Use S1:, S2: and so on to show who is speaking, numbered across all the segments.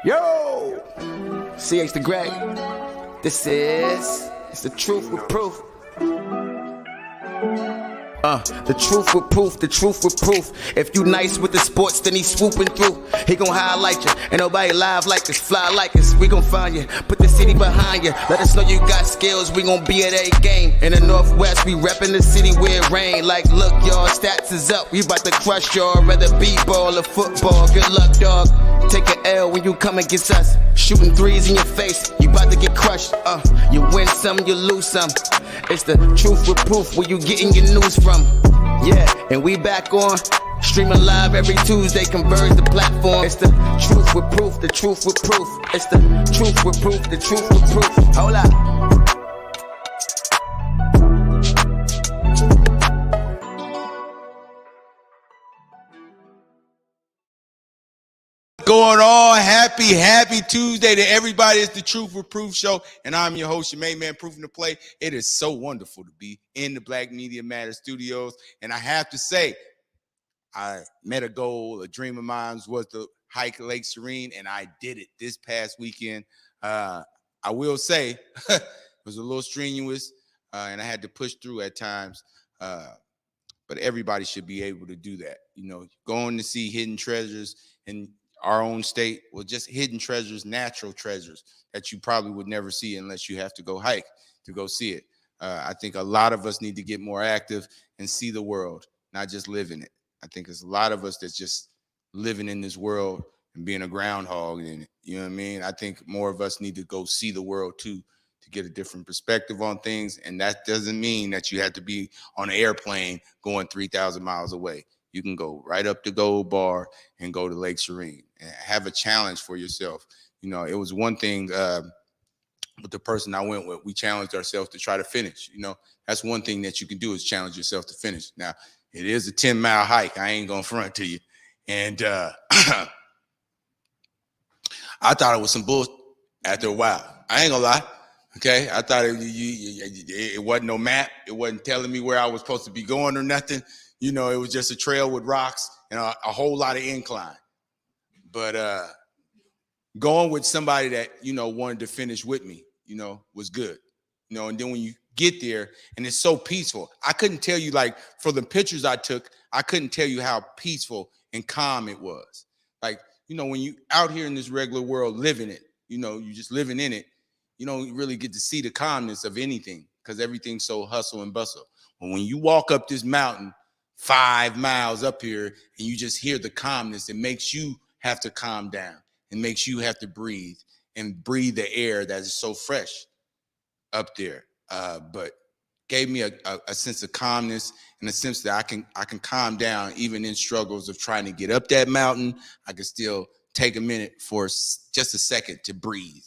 S1: Yo! CH the Great. This is it's the truth with proof. The truth with proof, the truth with proof. If you nice with the sports, then he swooping through. He gon' highlight you. Ain't nobody live like us, fly like us. We gon' find you, put the city behind you. Let us know you got skills, we gon' be at a game. In the Northwest, we reppin' the city where it rain. Like, look, y'all, stats is up. We about to crush y'all, whether b-ball or football. Good luck, dog. Take an L when you come against us. Shooting threes in your face, you about to get crushed. You win some, you lose some. It's the truth with proof, where you getting your news from. Yeah, and we back on, streaming live every Tuesday, converge the platform. It's the truth with proof, the truth with proof. It's the truth with proof, the truth with proof. Hold up.
S2: Going on, happy Tuesday to everybody. It's the Truth with Proof show, and I'm your host, your main man, Proofing the Play. It is so wonderful to be in the Black Media Matter studios, and I have to say, I met a goal, a dream of mine was to hike Lake Serene, and I did it this past weekend. I will say it was a little strenuous, and I had to push through at times, but everybody should be able to do that. You know, going to see hidden treasures and our own state, well, just hidden treasures, natural treasures that you probably would never see unless you have to go hike to go see it. I think a lot of us need to get more active and see the world, not just live in it. I think there's a lot of us that's just living in this world and being a groundhog in it. You know what I mean? I think more of us need to go see the world too, to get a different perspective on things. And that doesn't mean that you have to be on an airplane going 3,000 miles away. You can go right up to Gold Bar and go to Lake Serene and have a challenge for yourself. You know, it was one thing with the person I went with. We challenged ourselves to try to finish. You know, that's one thing that you can do is challenge yourself to finish. Now, it is a 10-mile hike. I ain't going to front to you. And I thought it was some bullshit after a while. I ain't going to lie. Okay, I thought it wasn't no map. It wasn't telling me where I was supposed to be going or nothing. You know, it was just a trail with rocks and a whole lot of incline. But going with somebody that, you know, wanted to finish with me, you know, was good. You know, and then when you get there and it's so peaceful, I couldn't tell you, like, for the pictures I took, I couldn't tell you how peaceful and calm it was. Like, you know, when you out here in this regular world living it, you know, you just living in it, you don't really get to see the calmness of anything because everything's so hustle and bustle. But when you walk up this mountain 5 miles up here and you just hear the calmness, it makes you have to calm down and makes you have to breathe the air that is so fresh up there. But gave me a sense of calmness and a sense that I can calm down even in struggles of trying to get up that mountain. I can still take a minute for just a second to breathe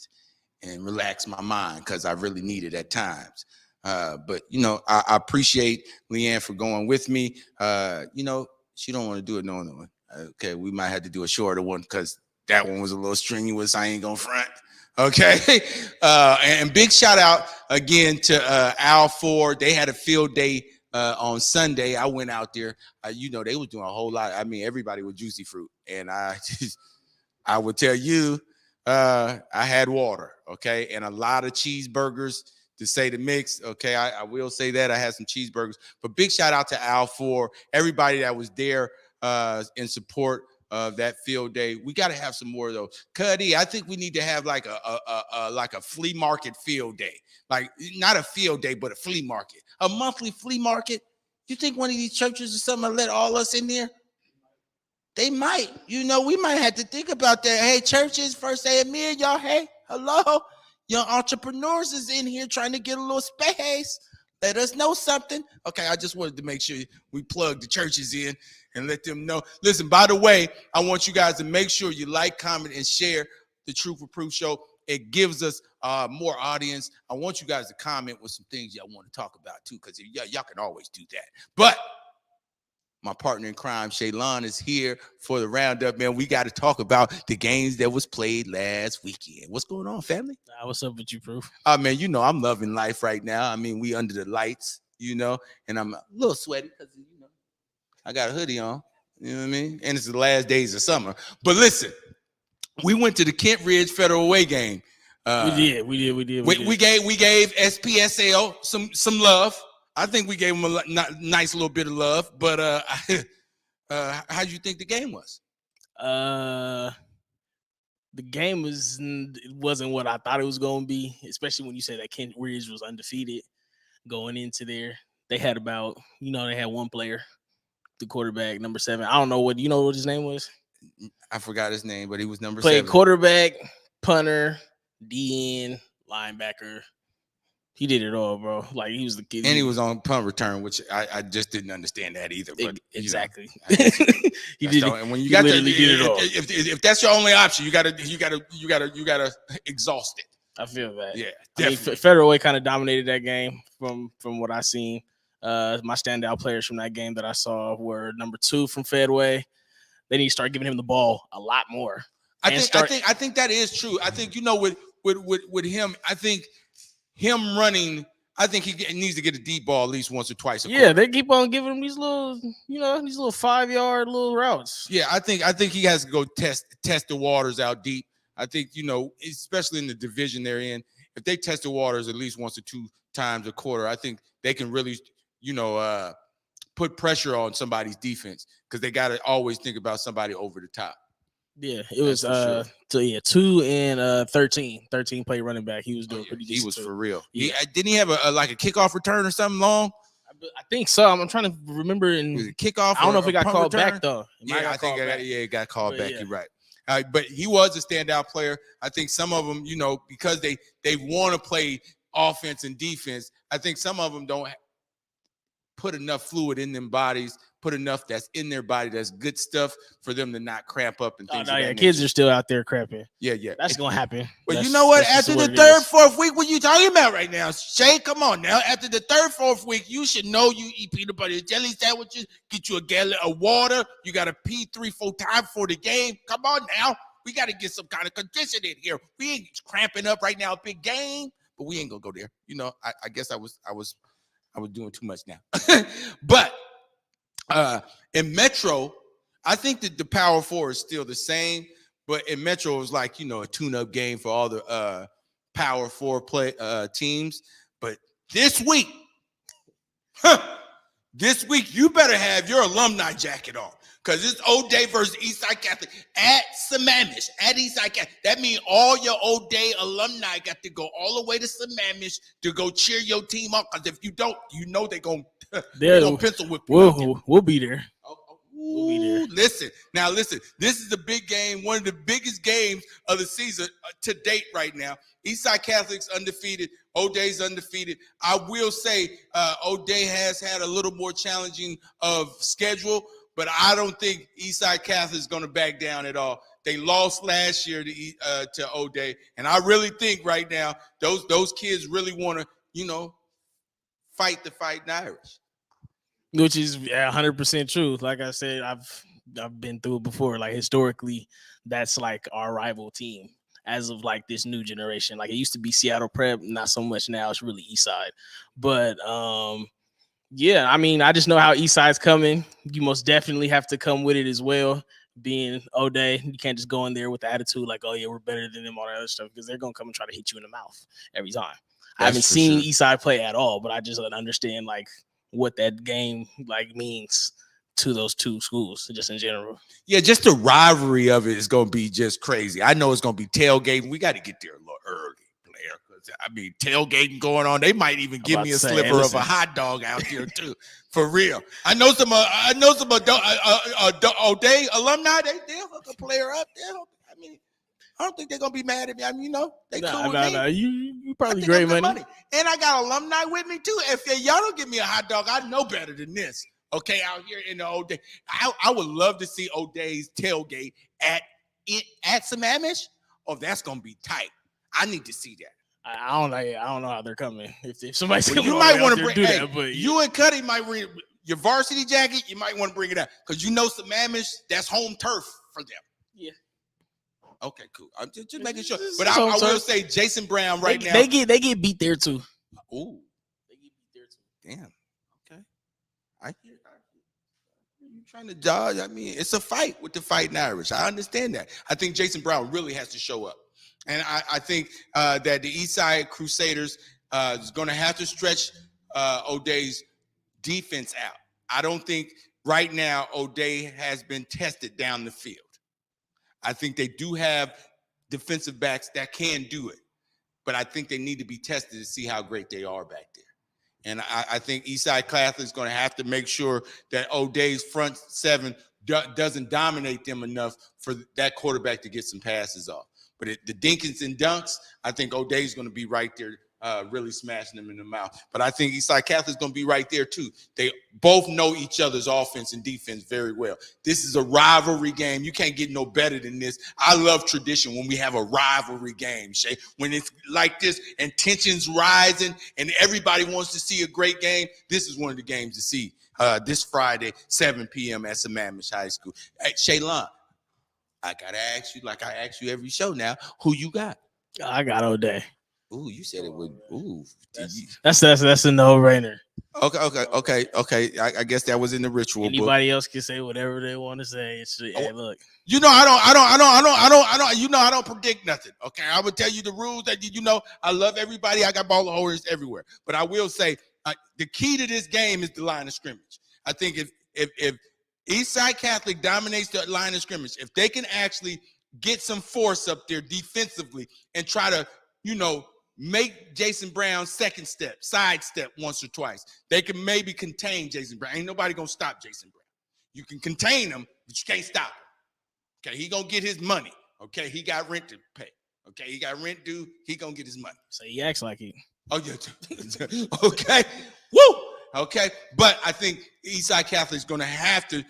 S2: and relax my mind because I really need it at times. But, you know, I appreciate Leanne for going with me. You know, she don't want to do it no one. Okay, we might have to do a shorter one because that one was a little strenuous. I ain't gonna front. Okay, and big shout out again to Al Ford. They had a field day on Sunday. I went out there. You know, they was doing a whole lot. I mean, everybody was juicy fruit, and I would tell you, I had water, okay, and a lot of cheeseburgers. To say the mix, okay, I will say that I had some cheeseburgers. But big shout out to Al for everybody that was there in support of that field day. We got to have some more of those. Cuddy, I think we need to have like a flea market field day, like not a field day, but a flea market, a monthly flea market. You think one of these churches or something will let all us in there? They might. You know, we might have to think about that. Hey, churches, First Amen, y'all. Hey, hello. Young entrepreneurs is in here trying to get a little space. Let us know something. Okay, I just wanted to make sure we plug the churches in and let them know. Listen, by the way, I want you guys to make sure you like, comment, and share the Truth with Proof show. It gives us more audience. I want you guys to comment with some things y'all want to talk about too, because y'all can always do that. But my partner in crime, Shaylon, is here for the roundup, man. We got to talk about the games that was played last weekend. What's going on, family?
S3: What's up with you, Proof?
S2: Man, you know, I'm loving life right now. I mean, we under the lights, you know, and I'm a little sweaty because, you know, I got a hoodie on, you know what I mean? And it's the last days of summer. But listen, We went to the Kent Ridge Federal Way game.
S3: We did.
S2: We gave SPSL some love. I think we gave them a nice little bit of love. But how do you think the game was?
S3: The game wasn't what I thought it was going to be, especially when you said that Kent Ridge was undefeated going into there. They had they had one player, the quarterback, number 7. I don't know what his name was?
S2: I forgot his name, but he was number 7.
S3: Played quarterback, punter, DN, linebacker. He did it all, bro. Like, he was the kid.
S2: And he was on punt return, which I just didn't understand that either. But
S3: exactly.
S2: He did it. And when you got
S3: literally did it all.
S2: If that's your only option, you gotta exhaust it.
S3: I feel that.
S2: Yeah,
S3: definitely. Federal Way kind of dominated that game from what I seen. My standout players from that game that I saw were number 2 from Fedway. They need to start giving him the ball a lot more.
S2: I think that is true. I think with him, I think him running, I think he needs to get a deep ball at least once or twice.
S3: Yeah, they keep on giving him these little 5-yard little routes.
S2: Yeah, I think he has to go test the waters out deep. I think, especially in the division they're in, if they test the waters at least once or 2 times a quarter, I think they can really, put pressure on somebody's defense, because they got to always think about somebody over the top.
S3: Yeah, it was sure. 2 and 13 play running back. He was doing pretty decent.
S2: He was
S3: too.
S2: For real.
S3: Yeah.
S2: Didn't he have a kickoff return or something long?
S3: I think so. I'm trying to remember.
S2: Kickoff.
S3: I don't know if it got called
S2: return?
S3: back though.
S2: I think it got called back. Yeah. You're right. But he was a standout player. I think some of them, because they want to play offense and defense, I think some of them don't put enough fluid in them bodies, put enough that's in their body that's good stuff for them to not cramp up and things.
S3: Kids are still out there cramping.
S2: Yeah.
S3: That's gonna happen.
S2: But you know what? After the 3rd, 4th week, what you talking about right now, Shay? Come on now. After the 3rd, 4th week, you should know you eat peanut butter and jelly sandwiches. Get you a gallon of water. You got to pee 3-4 times for the game. Come on now. We got to get some kind of condition in here. We ain't cramping up right now. Big game, but we ain't gonna go there. I guess I was doing too much now. But in Metro, I think that the Power 4 is still the same, but in Metro it was like, a tune-up game for all the Power 4 teams. But this week, you better have your alumni jacket on, because it's O'Day versus Eastside Catholic at Sammamish, at Eastside Catholic. That means all your O'Day alumni got to go all the way to Sammamish to go cheer your team up, because if you don't, they're going to pencil whip you.
S3: We'll be there.
S2: We'll be there. Listen, this is a big game, one of the biggest games of the season to date right now. Eastside Catholic's undefeated. O'Day's undefeated. I will say O'Day has had a little more challenging of schedule, but I don't think Eastside Catholic is going to back down at all. They lost last year to O'Day, and I really think right now those kids really want to, fight the Fighting Irish.
S3: Which is 100% true. Like I said, I've been through it before. Like, historically, that's like our rival team as of like this new generation. Like, it used to be Seattle Prep, not so much now. It's really Eastside. But yeah, I mean, I just know how Eastside's coming. You most definitely have to come with it as well. Being O'Day, you can't just go in there with the attitude like, oh yeah, we're better than them, all that other stuff, because they're gonna come and try to hit you in the mouth every time. I haven't seen Eastside play at all, but I just understand like what that game like means to those two schools just in general.
S2: Yeah, just the rivalry of it is going to be just crazy. I know it's going to be tailgating. We got to get there a little early, player. I mean, tailgating going on. They might even give me a sliver of a hot dog out there too, for real. I know some O'Day alumni. They'll hook a player up. I mean, I don't think they're gonna be mad at me. I mean, they cool with me.
S3: No, you probably great money.
S2: And I got alumni with me too. If y'all don't give me a hot dog, I know better than this. Okay, out here in the O'Day, I would love to see O'Day's tailgate at Sammamish. Oh, that's gonna be tight. I need to see that.
S3: I don't know how they're coming. If somebody's
S2: you might want to bring
S3: that, but
S2: you and Cuddy might bring your varsity jacket. You might want to bring it out, because Sammamish, that's home turf for them.
S3: Yeah.
S2: Okay, cool. I'm just making sure. But I will say Jason Brown now.
S3: They get beat there too.
S2: Ooh. They get beat there too. Damn. Okay. I hear you trying to dodge. I mean, it's a fight with the Fighting Irish. I understand that. I think Jason Brown really has to show up. And I think that the Eastside Crusaders is going to have to stretch O'Day's defense out. I don't think right now O'Day has been tested down the field. I think they do have defensive backs that can do it, but I think they need to be tested to see how great they are back there. And I think Eastside Catholic is going to have to make sure that O'Day's front seven doesn't dominate them enough for that quarterback to get some passes off. But the Dinkins and Dunks, I think O'Day's going to be right there, really smashing them in the mouth. But I think Eastside Catholic is going to be right there too. They both know each other's offense and defense very well. This is a rivalry game. You can't get no better than this. I love tradition when we have a rivalry game, Shay. When it's like this and tensions rising and everybody wants to see a great game, this is one of the games to see this Friday, 7 p.m. at Sammamish High School. Hey, Shaylon, I got to ask you, like I ask you every show now, who you got?
S3: I got O'Day.
S2: Ooh, you said it would. Ooh,
S3: that's a no-brainer.
S2: Okay. I guess that was in the ritual.
S3: Anybody else can say whatever they want to say. Hey, look.
S2: You know, I don't predict nothing. Okay, I would tell you the rules that I love everybody. I got ball holders everywhere, but I will say the key to this game is the line of scrimmage. I think if Eastside Catholic dominates the line of scrimmage, if they can actually get some force up there defensively and try to, make Jason Brown sidestep once or twice, they can maybe contain Jason Brown. Ain't nobody gonna stop Jason Brown. You can contain him, but you can't stop him. Okay, he gonna get his money. Okay, he got rent to pay. Okay, he got rent due. He gonna get his money.
S3: So he acts like he.
S2: Oh yeah. Okay. Woo. Okay, but I think Eastside Catholic is gonna have to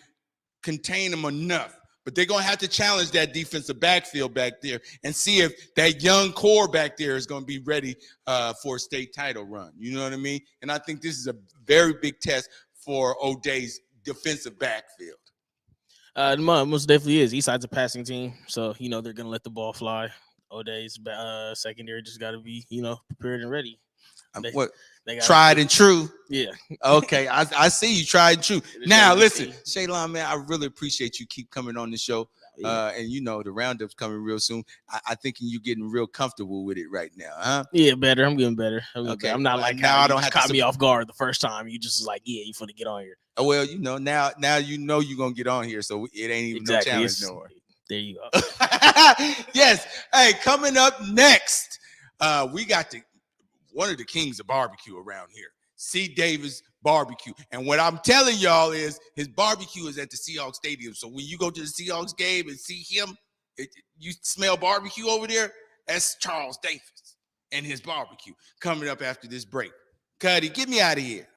S2: contain him enough. But they're going to have to challenge that defensive backfield back there and see if that young core back there is going to be ready for a state title run. You know what I mean? And I think this is a very big test for O'Day's defensive backfield.
S3: Most definitely is. Eastside's a passing team, so, they're going to let the ball fly. O'Day's secondary just got to be, prepared and ready. They
S2: tried and true.
S3: Yeah.
S2: Okay. I see you tried and true. Now, listen, Shaylon, man, I really appreciate you keep coming on the show. Yeah. And the roundup's coming real soon. I think you're getting real comfortable with it right now, huh?
S3: Yeah, better. I'm getting better.
S2: Okay.
S3: I'm not like
S2: now I don't have
S3: to caught me off guard the first time. You just like, yeah, you finna get on here.
S2: Oh, well, now you're gonna get on here, so it ain't even no challenge no more.
S3: There you go.
S2: Yes. Hey, coming up next, we got one of the kings of barbecue around here, C. Davis Barbecue. And what I'm telling y'all is his barbecue is at the Seahawks Stadium. So when you go to the Seahawks game and see him, you smell barbecue over there, that's Charles Davis and his barbecue coming up after this break. Cuddy, get me out of here.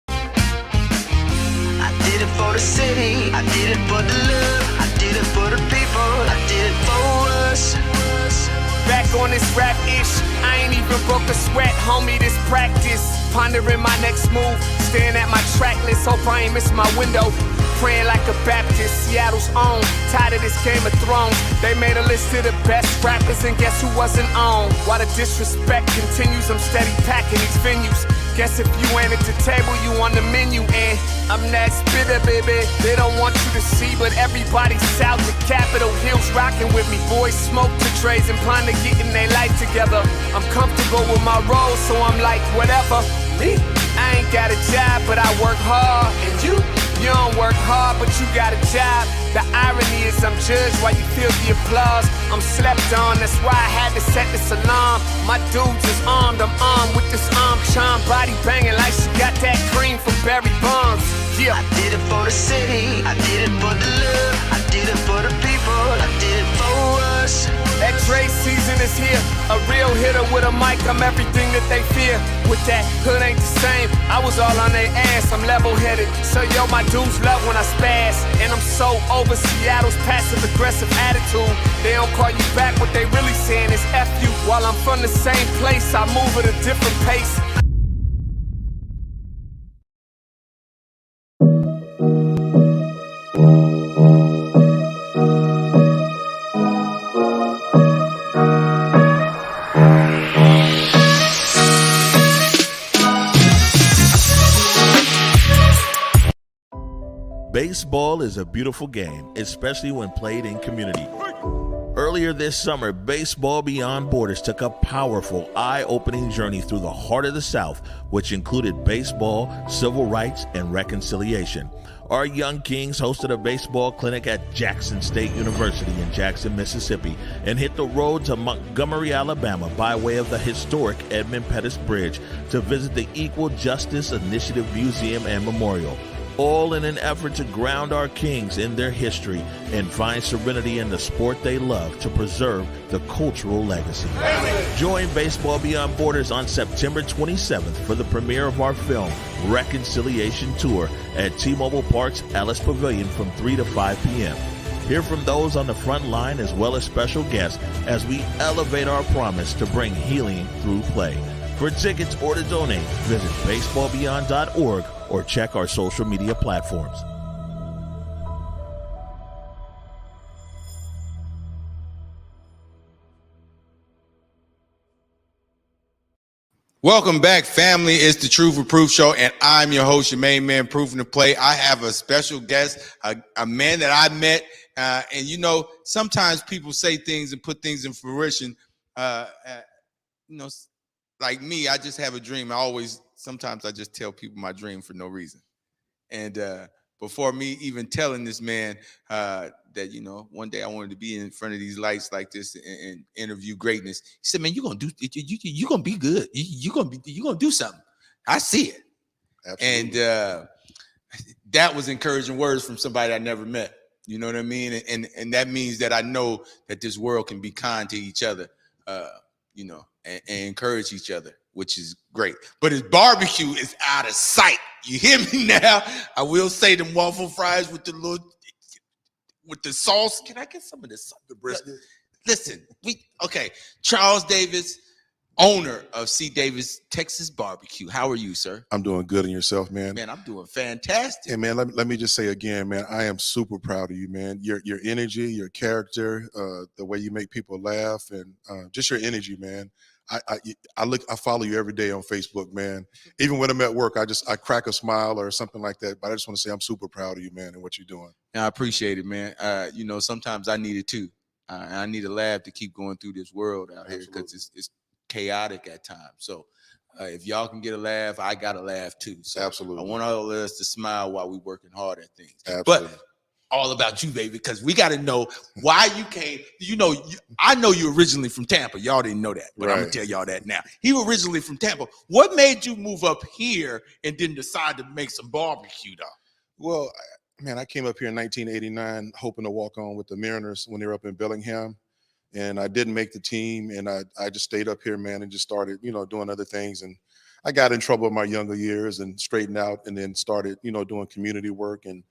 S4: I did it for the city. I did it for the love. I did it for the people. I did it for us.
S5: Back on this rap ish, I ain't even broke a sweat, homie, this practice. Pondering my next move, staring at my track list, hope I ain't miss my window. Praying like a Baptist, Seattle's own. Tired of this Game of Thrones. They made a list of the best rappers, and guess who wasn't on? While the disrespect continues, I'm steady packing these venues. Guess if you ain't at the table, you on the menu, and I'm that spitter, baby. They don't want you to see, but everybody's south of Capitol Hill's rocking with me. Boys smoke to trays and ponder getting their life together. I'm comfortable with my role, so I'm like, whatever. Me, I ain't got a job, but I work hard. And you don't work hard, but you got a job. The irony is I'm judged while you feel the applause. I'm slept on, that's why I had to set this alarm. My dudes is armed, I'm armed with this arm charm. Body banging like she got that cream from Berry Bonds. Yeah.
S4: I did it for the city. I did it for the love. I did it for the people. I did it for us.
S5: That Dre season is here. A real hitter with a mic, I'm everything that they fear. With that hood ain't the same, I was all on their ass, I'm level-headed. So yo, my dudes love when I spaz. And I'm so over Seattle's passive-aggressive attitude. They don't call you back, what they really saying is F you. While I'm from the same place, I move at a different pace.
S6: Baseball is a beautiful game, especially when played in community. Earlier this summer, Baseball Beyond Borders took a powerful, eye-opening journey through the heart of the South, which included baseball, civil rights, and reconciliation. Our young kings hosted a baseball clinic at Jackson State University in Jackson, Mississippi, and hit the road to Montgomery, Alabama by way of the historic Edmund Pettus Bridge to visit the Equal Justice Initiative Museum and Memorial, all in an effort to ground our kings in their history and find serenity in the sport they love to preserve the cultural legacy. Join Baseball Beyond Borders on September 27th for the premiere of our film, Reconciliation Tour, at T-Mobile Park's Ellis Pavilion from 3 to 5 p.m. Hear from those on the front line as well as special guests as we elevate our promise to bring healing through play. For tickets or to donate, visit baseballbeyond.org or check our social media platforms.
S2: Welcome back, family. It's the Truth with Proof Show, and I'm your host, your main man, Proofing the Play. I have a special guest, a man that I met, and you know, sometimes people say things and put things in fruition. Like me, I just have a dream. Sometimes I just tell people my dream for no reason. And before me even telling this man that, you know, one day I wanted to be in front of these lights like this and interview greatness, he said, "Man, you're gonna do it. You're gonna be good. You're gonna do something. I see it." Absolutely. And that was encouraging words from somebody I never met. You know what I mean? And that means that I know that this world can be kind to each other. You know, and encourage each other, which is great. But his barbecue is out of sight. You hear me now? I will say them waffle fries with the sauce. Can I get some of this? The brisket. Listen, Charles Davis, owner of C. Davis Texas Barbecue. How are you, sir?
S7: I'm doing good. And yourself, man?
S2: Man, I'm doing fantastic.
S7: And man, let me just say again, man, I am super proud of you, man. Your energy, your character, the way you make people laugh, and just your energy, man. I follow you every day on Facebook, man. Even when I'm at work, I crack a smile or something like that. But I just want to say I'm super proud of you, man, and what you're doing.
S2: I appreciate it, man. You know, sometimes I need it too. I need a laugh to keep going through this world out here because it's chaotic at times. So if y'all can get a laugh, I got a laugh too. So absolutely. I want all of us to smile while we're working hard at things. Absolutely. But all about you, baby, because we got to know why you came. You know, I know you originally from Tampa. Y'all didn't know that, but I'm going to tell y'all that now. He originally from Tampa. What made you move up here and then decide to make some barbecue, though?
S7: Well, man, I came up here in 1989 hoping to walk on with the Mariners when they were up in Bellingham. And I didn't make the team, and I just stayed up here, man, and just started, you know, doing other things. And I got in trouble in my younger years and straightened out, and then started, you know, doing community work and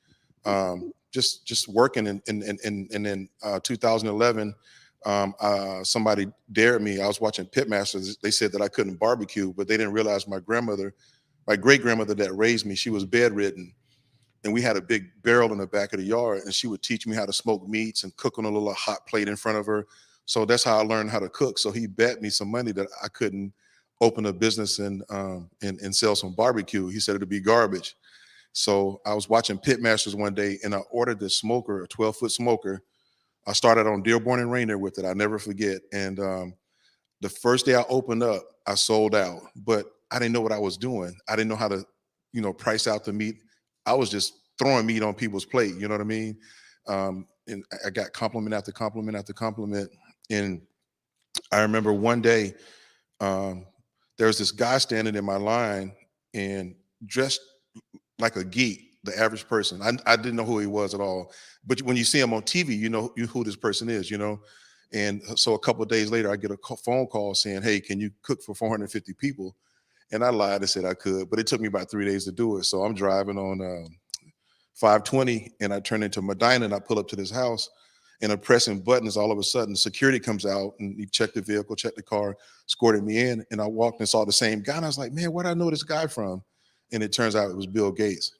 S7: just working. And then 2011, somebody dared me. I was watching Pitmasters. They said that I couldn't barbecue, but they didn't realize my great grandmother that raised me, she was bedridden. And we had a big barrel in the back of the yard, and she would teach me how to smoke meats and cook on a little hot plate in front of her. So that's how I learned how to cook. So he bet me some money that I couldn't open a business and sell some barbecue. He said it'd be garbage. So I was watching Pitmasters one day, and I ordered this smoker, a 12-foot smoker. I started on Dearborn and Rainier with it. I'll never forget. And the first day I opened up, I sold out, but I didn't know what I was doing. I didn't know how to, you know, price out the meat. I was just throwing meat on people's plate. You know what I mean? And I got compliment after compliment after compliment. And I remember one day, there was this guy standing in my line and dressed like a geek, the average person. I didn't know who he was at all. But when you see him on TV, you know who this person is, you know? And so a couple of days later, I get a phone call saying, "Hey, can you cook for 450 people? And I lied and said I could, but it took me about 3 days to do it. So I'm driving on 520, and I turn into Medina, and I pull up to this house, and I'm pressing buttons. All of a sudden, security comes out, and he checked the vehicle, checked the car, escorted me in, and I walked and saw the same guy, and I was like, man, where do I know this guy from? And it turns out it was Bill Gates.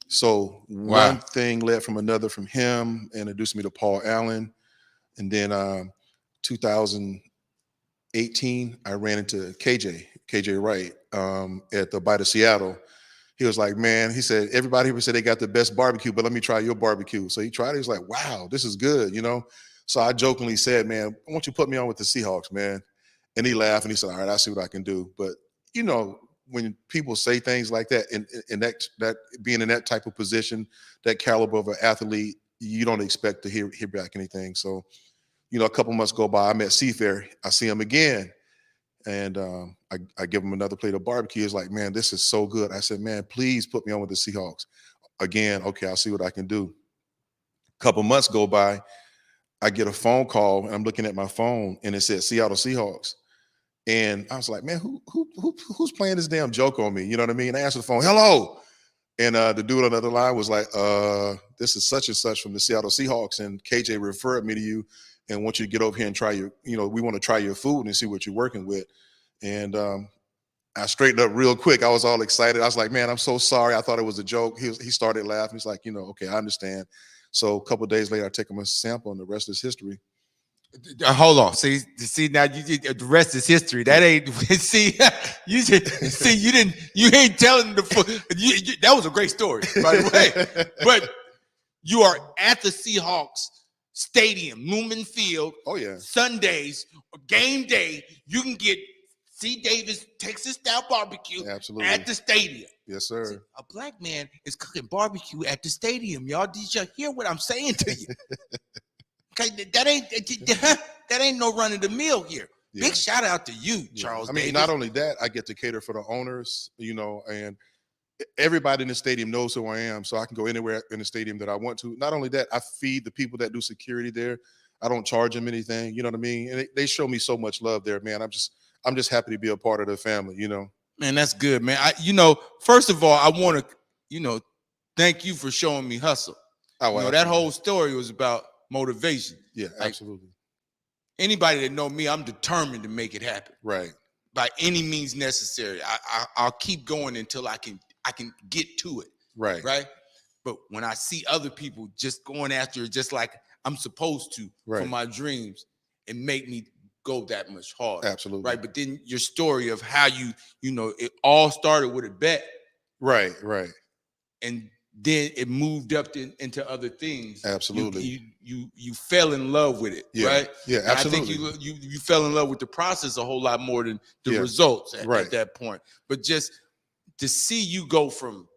S7: So one thing led from another, from him, introduced me to Paul Allen, and then 2018, I ran into KJ Wright at the Bite of Seattle. He was like, man, he said, everybody here said they got the best barbecue, but let me try your barbecue. So he tried it. He was like, wow, this is good, you know? So I jokingly said, man, why don't you put me on with the Seahawks, man? And he laughed and he said, all right, I'll see what I can do. But, you know, when people say things like that, and that being in that type of position, that caliber of an athlete, you don't expect to hear back anything. So, you know, a couple months go by, I'm at Seafair. I see him again. And I give him another plate of barbecue. He's like, man, this is so good. I said, man, please put me on with the Seahawks. Again, okay, I'll see what I can do. A couple months go by, I get a phone call, and I'm looking at my phone, and it said Seattle Seahawks. And I was like, man, who's playing this damn joke on me? You know what I mean? I answered the phone, hello. And the dude on the other line was like, this is such and such from the Seattle Seahawks, and KJ referred me to you and want you to get over here and try we want to try your food and see what you're working with. And I straightened up real quick. I was all excited. I was like, man, I'm so sorry. I thought it was a joke. He started laughing. He's like, okay, I understand. So a couple of days later, I take him a sample, and the rest is history.
S2: Hold on. See now the rest is history. That ain't you ain't telling the full. That was a great story, by the way. But you are at the Seahawks Stadium, Lumen Field.
S7: Oh yeah.
S2: Sundays, game day, you can get C. Davis Texas style barbecue at the stadium.
S7: Yes, sir.
S2: See, a black man is cooking barbecue at the stadium, y'all. Did you hear what I'm saying to you? Okay, that ain't no run of the mill here. Yeah. Big shout out to you, Charles.
S7: I mean,
S2: Davis.
S7: not only that, I get to cater for the owners, and everybody in the stadium knows who I am, so I can go anywhere in the stadium that I want to. Not only that, I feed the people that do security there. I don't charge them anything. You know what I mean? And they show me so much love there, man. I'm just happy to be a part of the family.
S2: Man, that's good, man. First of all, I want to, thank you for showing me hustle. That whole story was about motivation.
S7: Yeah, absolutely.
S2: Anybody that know me, I'm determined to make it happen.
S7: Right.
S2: By any means necessary. I'll keep going until I can get to it.
S7: Right.
S2: Right. But when I see other people just going after it just like I'm supposed to for my dreams, it make me go that much harder.
S7: Absolutely.
S2: Right. But then your story of how it all started with a bet.
S7: Right.
S2: And then it moved up into other things.
S7: Absolutely.
S2: You fell in love with it, right?
S7: Yeah, absolutely.
S2: And I think you fell in love with the process a whole lot more than the results at that point. But just to see you go from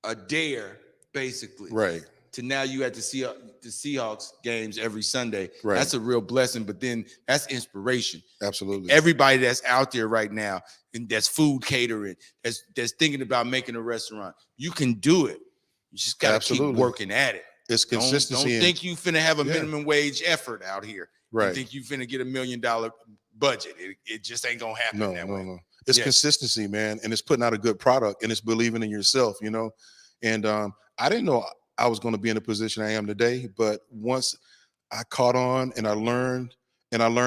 S2: a dare, basically, to now you at the Seahawks games every Sunday. Right. That's a real blessing. But then that's inspiration.
S7: Absolutely.
S2: Everybody that's out there right now and that's food catering, that's thinking about making a restaurant, you can do it. You just gotta keep working at it.
S7: It's consistency.
S2: Don't think you finna have a minimum wage effort out here.
S7: Right.
S2: You think you finna get $1 million budget. It just ain't gonna happen that way.
S7: No. It's consistency, man, and it's putting out a good product, and it's believing in yourself, And I didn't know I was going to be in the position I am today, but once I caught on and I learned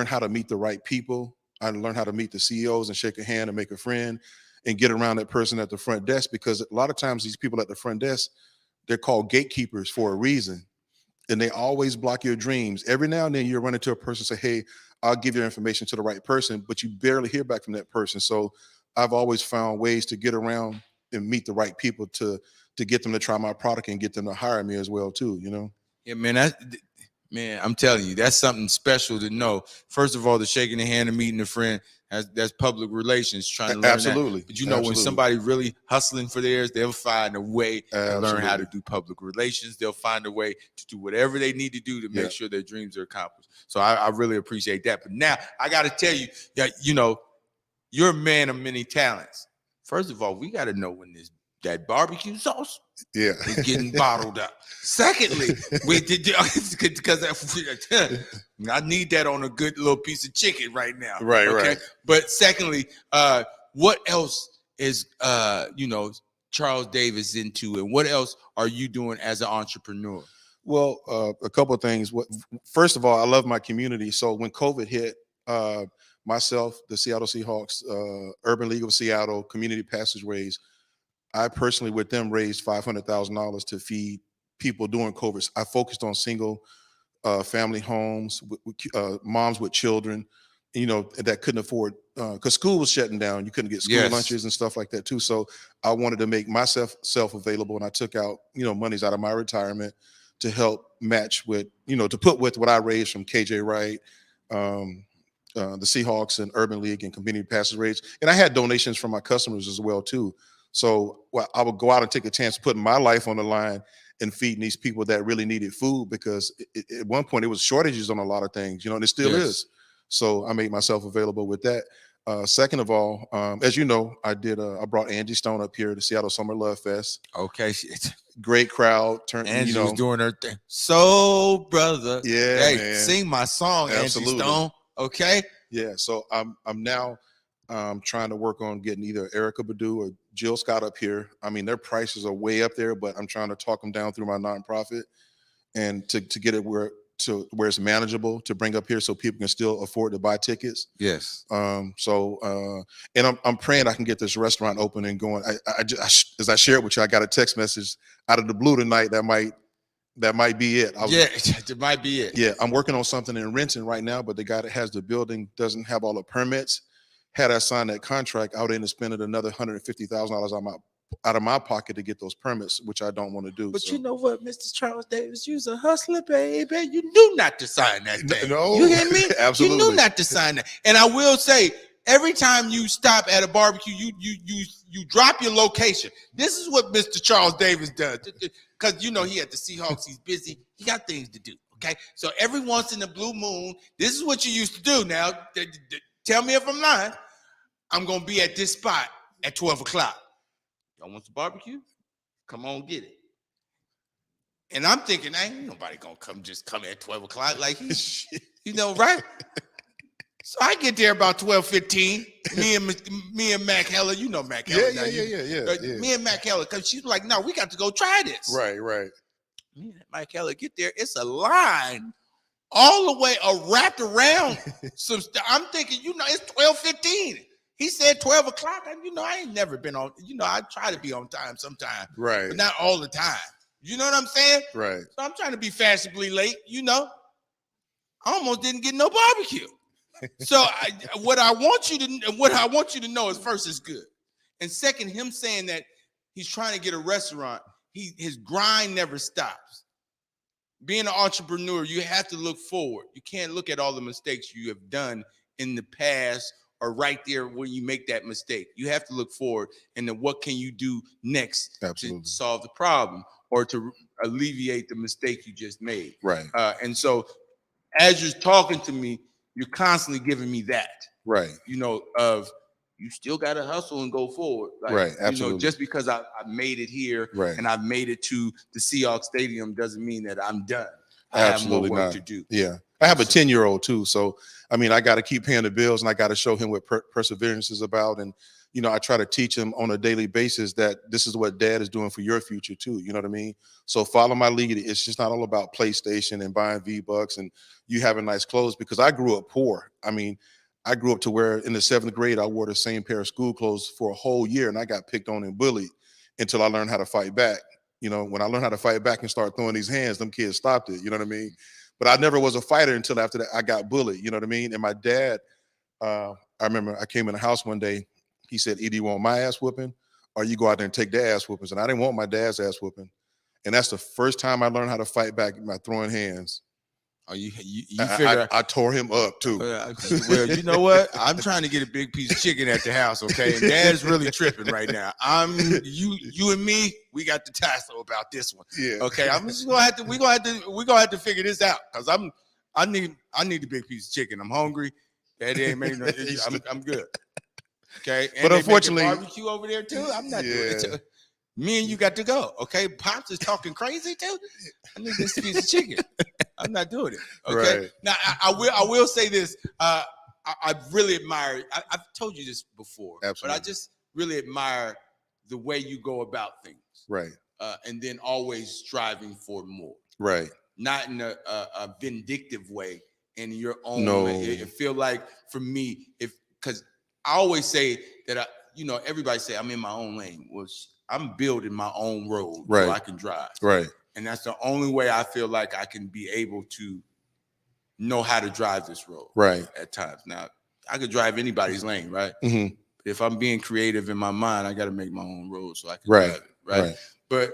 S7: how to meet the right people, I learned how to meet the CEOs and shake a hand and make a friend and get around that person at the front desk, because a lot of times these people at the front desk, they're called gatekeepers for a reason, and they always block your dreams. Every now and then you run into a person and say, hey, I'll give your information to the right person, but you barely hear back from that person. So I've always found ways to get around and meet the right people to get them to try my product and get them to hire me as well too,
S2: Yeah, man, I'm telling you, that's something special to know. First of all, the shaking the hand and meeting a friend, that's public relations, trying to learn
S7: absolutely.
S2: That. But when somebody really hustling for theirs, they'll find a way to learn how to do public relations. They'll find a way to do whatever they need to do to make sure their dreams are accomplished. So I really appreciate that. But now I got to tell you that, you're a man of many talents. First of all, we got to know when that barbecue sauce is getting bottled up. Secondly, because I need that on a good little piece of chicken right now.
S7: Right.
S2: But secondly, what else is Charles Davis into, and what else are you doing as an entrepreneur?
S7: Well, a couple of things. First of all, I love my community. So when COVID hit, myself, the Seattle Seahawks, Urban League of Seattle, Community Passageways, I personally with them raised $500,000 to feed people during COVID. I focused on single family homes, moms with children, that couldn't afford, because school was shutting down. You couldn't get school
S2: Yes.
S7: lunches and stuff like that too. So I wanted to make myself available, and I took out, monies out of my retirement to help match with, to put with what I raised from KJ Wright, the Seahawks and Urban League and community passes raised. And I had donations from my customers as well too. So I would go out and take a chance putting my life on the line and feeding these people that really needed food, because at one point it was shortages on a lot of things, and it still is. So I made myself available with that. Second of all, as you know, I brought Angie Stone up here to Seattle Summer Love Fest.
S2: Okay.
S7: Great crowd.
S2: Angie was doing her thing. So, brother,
S7: Yeah,
S2: hey,
S7: man.
S2: sing my song,
S7: Absolutely.
S2: Angie Stone. Okay.
S7: Yeah. So I'm now trying to work on getting either Erica Badu or Jill Scott up here. I mean, their prices are way up there, but I'm trying to talk them down through my nonprofit and to get it where it's manageable to bring up here, so people can still afford to buy tickets.
S2: Yes.
S7: And I'm praying I can get this restaurant open and going. As I shared with you, I got a text message out of the blue tonight. That might be it.
S2: It might be it.
S7: Yeah, I'm working on something in Renton right now, but the guy that has the building doesn't have all the permits. Had I signed that contract, I would end up spending another $150,000 out of my pocket to get those permits, which I don't want to do.
S2: But
S7: so.
S2: you know what, Mr. Charles Davis, you's a hustler, baby. You knew not to sign that thing.
S7: No,
S2: you hear me?
S7: Absolutely.
S2: You knew not to sign that. And I will say, every time you stop at a barbecue, you drop your location. This is what Mr. Charles Davis does. Because he at the Seahawks, he's busy. He got things to do. Okay. So every once in the blue moon, this is what you used to do. Now, tell me if I'm lying. I'm gonna be at this spot at 12 o'clock. Y'all want some barbecue? Come on, get it. And I'm thinking, ain't nobody gonna come at 12 o'clock like he's, right? So I get there about 12:15. Me and Mac Heller, Mac Heller.
S7: Yeah.
S2: Me and Mac Heller, because she's like, no, we got to go try this.
S7: Right.
S2: Me and Mac Heller get there. It's a line all the way wrapped around some stuff. I'm thinking, it's 12:15. He said 12 o'clock. I ain't never been on, I try to be on time sometime.
S7: Right.
S2: But not all the time. You know what I'm saying?
S7: Right.
S2: So I'm trying to be fashionably late, I almost didn't get no barbecue. So what I want you to know is, first, it's good. And second, him saying that he's trying to get a restaurant, his grind never stops. Being an entrepreneur, you have to look forward. You can't look at all the mistakes you have done in the past or right there when you make that mistake. You have to look forward, and then what can you do next
S7: Absolutely.
S2: to solve the problem or to alleviate the mistake you just made.
S7: Right.
S2: And so as you're talking to me, you're constantly giving me that.
S7: Right.
S2: Of you still got to hustle and go forward. Like,
S7: right. Absolutely.
S2: Just because I made it here and I've made it to the Seahawks Stadium doesn't mean that I'm done. I
S7: Absolutely
S2: have more work
S7: not.
S2: to do.
S7: Yeah. I have a 10-year-old too. So, I got to keep paying the bills, and I got to show him what perseverance is about. And, I try to teach him on a daily basis that this is what dad is doing for your future too. You know what I mean? So follow my lead. It's just not all about PlayStation and buying V-Bucks and you having nice clothes, because I grew up poor. I grew up to where in the 7th grade, I wore the same pair of school clothes for a whole year, and I got picked on and bullied until I learned how to fight back. When I learned how to fight back and start throwing these hands, them kids stopped it. You know what I mean? But I never was a fighter until after that I got bullied. You know what I mean? And my dad, I remember I came in the house one day. He said, either you want my ass whooping or you go out there and take their ass whoopings. And I didn't want my dad's ass whooping. And that's the first time I learned how to fight back by throwing hands.
S2: Oh, you figure
S7: I tore him up too.
S2: Well, you know what? I'm trying to get a big piece of chicken at the house, okay? And Dad's really tripping right now. You and me, we got to tussle about this one.
S7: Yeah.
S2: Okay. We're gonna have to figure this out, because I need a big piece of chicken. I'm hungry. Daddy ain't making no. I'm good. Okay. And
S7: but unfortunately,
S2: barbecue over there too. I'm not doing it too. Me and you got to go. Okay. Pops is talking crazy too. I need this piece of chicken. I'm not doing it. Okay.
S7: Right.
S2: Now I will say this. I really admire. I've told you this before.
S7: Absolutely.
S2: But I just really admire the way you go about things.
S7: Right.
S2: And then always striving for more.
S7: Right.
S2: Not in a vindictive way. In your own
S7: No.
S2: way. It feel like for me, because I always say that everybody say I'm in my own lane. Well, I'm building my own road so I can drive.
S7: Right.
S2: And that's the only way I feel like I can be able to know how to drive this road.
S7: Right.
S2: At times. Now, I could drive anybody's lane, right?
S7: Mm-hmm.
S2: If I'm being creative in my mind, I got to make my own road so I can
S7: Right.
S2: drive it, right?
S7: Right.
S2: But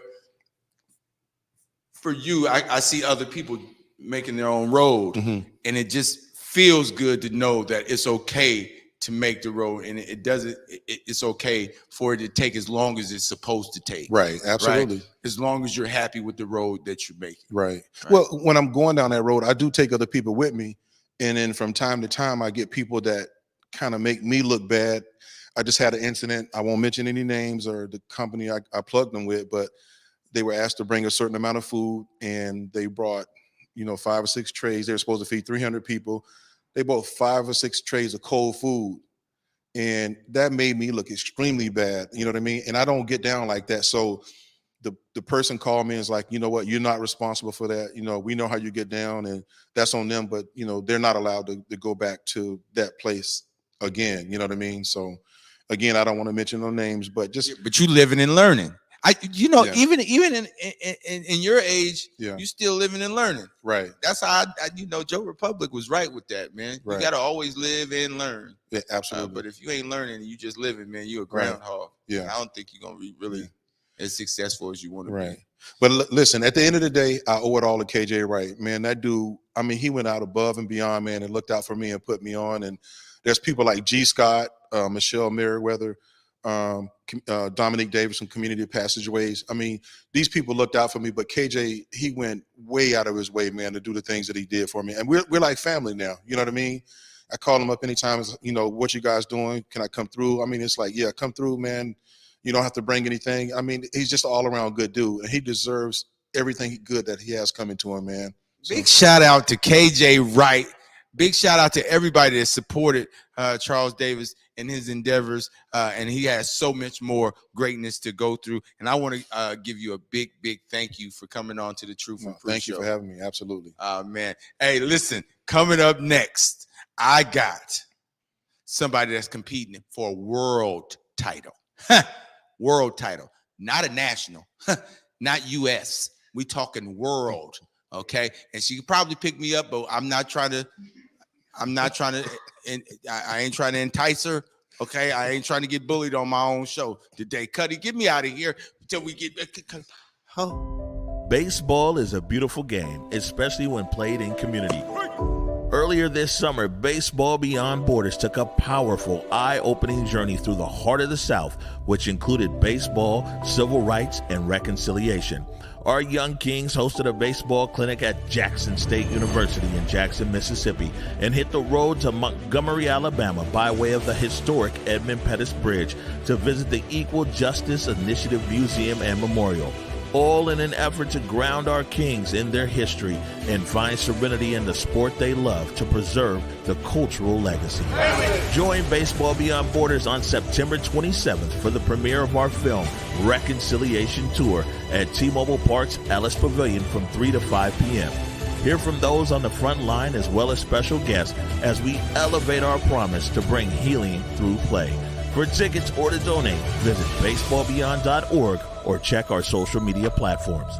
S2: for you, I see other people making their own road,
S7: Mm-hmm.
S2: and it just feels good to know that it's okay to make the road, and it doesn't. It's okay for it to take as long as it's supposed to take.
S7: Right. Absolutely.
S2: Right? As long as you're happy with the road that you're making.
S7: Right. Well, when I'm going down that road, I do take other people with me, and then from time to time, I get people that kind of make me look bad. I just had an incident. I won't mention any names or the company I plugged them with, but they were asked to bring a certain amount of food, and they brought, 5 or 6 trays. They were supposed to feed 300 people. They bought 5 or 6 trays of cold food, and that made me look extremely bad. You know what I mean? And I don't get down like that. So the person called me and is like, you know what? You're not responsible for that. We know how you get down, and that's on them. But they're not allowed to go back to that place again. You know what I mean? So again, I don't want to mention no names, but
S2: you living and learning.
S7: Yeah.
S2: Even in your age,
S7: Yeah.
S2: you still living and learning.
S7: Right.
S2: That's how Joe Republic was right with that, man.
S7: Right.
S2: You got to always live and learn.
S7: Yeah, absolutely.
S2: But if you ain't learning and you just living, man, you a groundhog.
S7: Yeah.
S2: I don't think you're gonna be really as successful as you want to be.
S7: But listen, at the end of the day, I owe it all to KJ Wright, man. That dude, he went out above and beyond, man, and looked out for me and put me on. And there's people like G. Scott, Michelle Merriweather, Dominique Davis from Community Passageways. These people looked out for me, but KJ, he went way out of his way, man, to do the things that he did for me. And we're like family now. You know what I mean? I call him up anytime, what you guys doing? Can I come through? It's like, yeah, come through, man. You don't have to bring anything. He's just an all-around good dude, and he deserves everything good that he has coming to him, man.
S2: Big shout out to KJ Wright. Big shout out to everybody that supported Charles Davis in his endeavors, and he has so much more greatness to go through. And I want to give you a big thank you for coming on to the Truth and Proof
S7: Thank
S2: Show.
S7: you for having me. Absolutely.
S2: Man. Hey, listen, coming up next, I got somebody that's competing for a world title. World title, not a national, not U.S. We talking world, okay? And she could probably pick me up, but I ain't trying to entice her, okay? I ain't trying to get bullied on my own show today. Cuddy, get me out of here until we get.
S6: Baseball is a beautiful game, especially when played in community. Earlier this summer, Baseball Beyond Borders took a powerful, eye-opening journey through the heart of the South, which included baseball, civil rights, and reconciliation. Our young kings hosted a baseball clinic at Jackson State University in Jackson, Mississippi, and hit the road to Montgomery, Alabama by way of the historic Edmund Pettus Bridge to visit the Equal Justice Initiative Museum and Memorial, all in an effort to ground our kings in their history and find serenity in the sport they love to preserve the cultural legacy. Join Baseball Beyond Borders on September 27th for the premiere of our film, Reconciliation Tour, at T-Mobile Park's Ellis Pavilion from 3 to 5 p.m. Hear from those on the front line as well as special guests as we elevate our promise to bring healing through play. For tickets or to donate, visit baseballbeyond.org or check our social media platforms.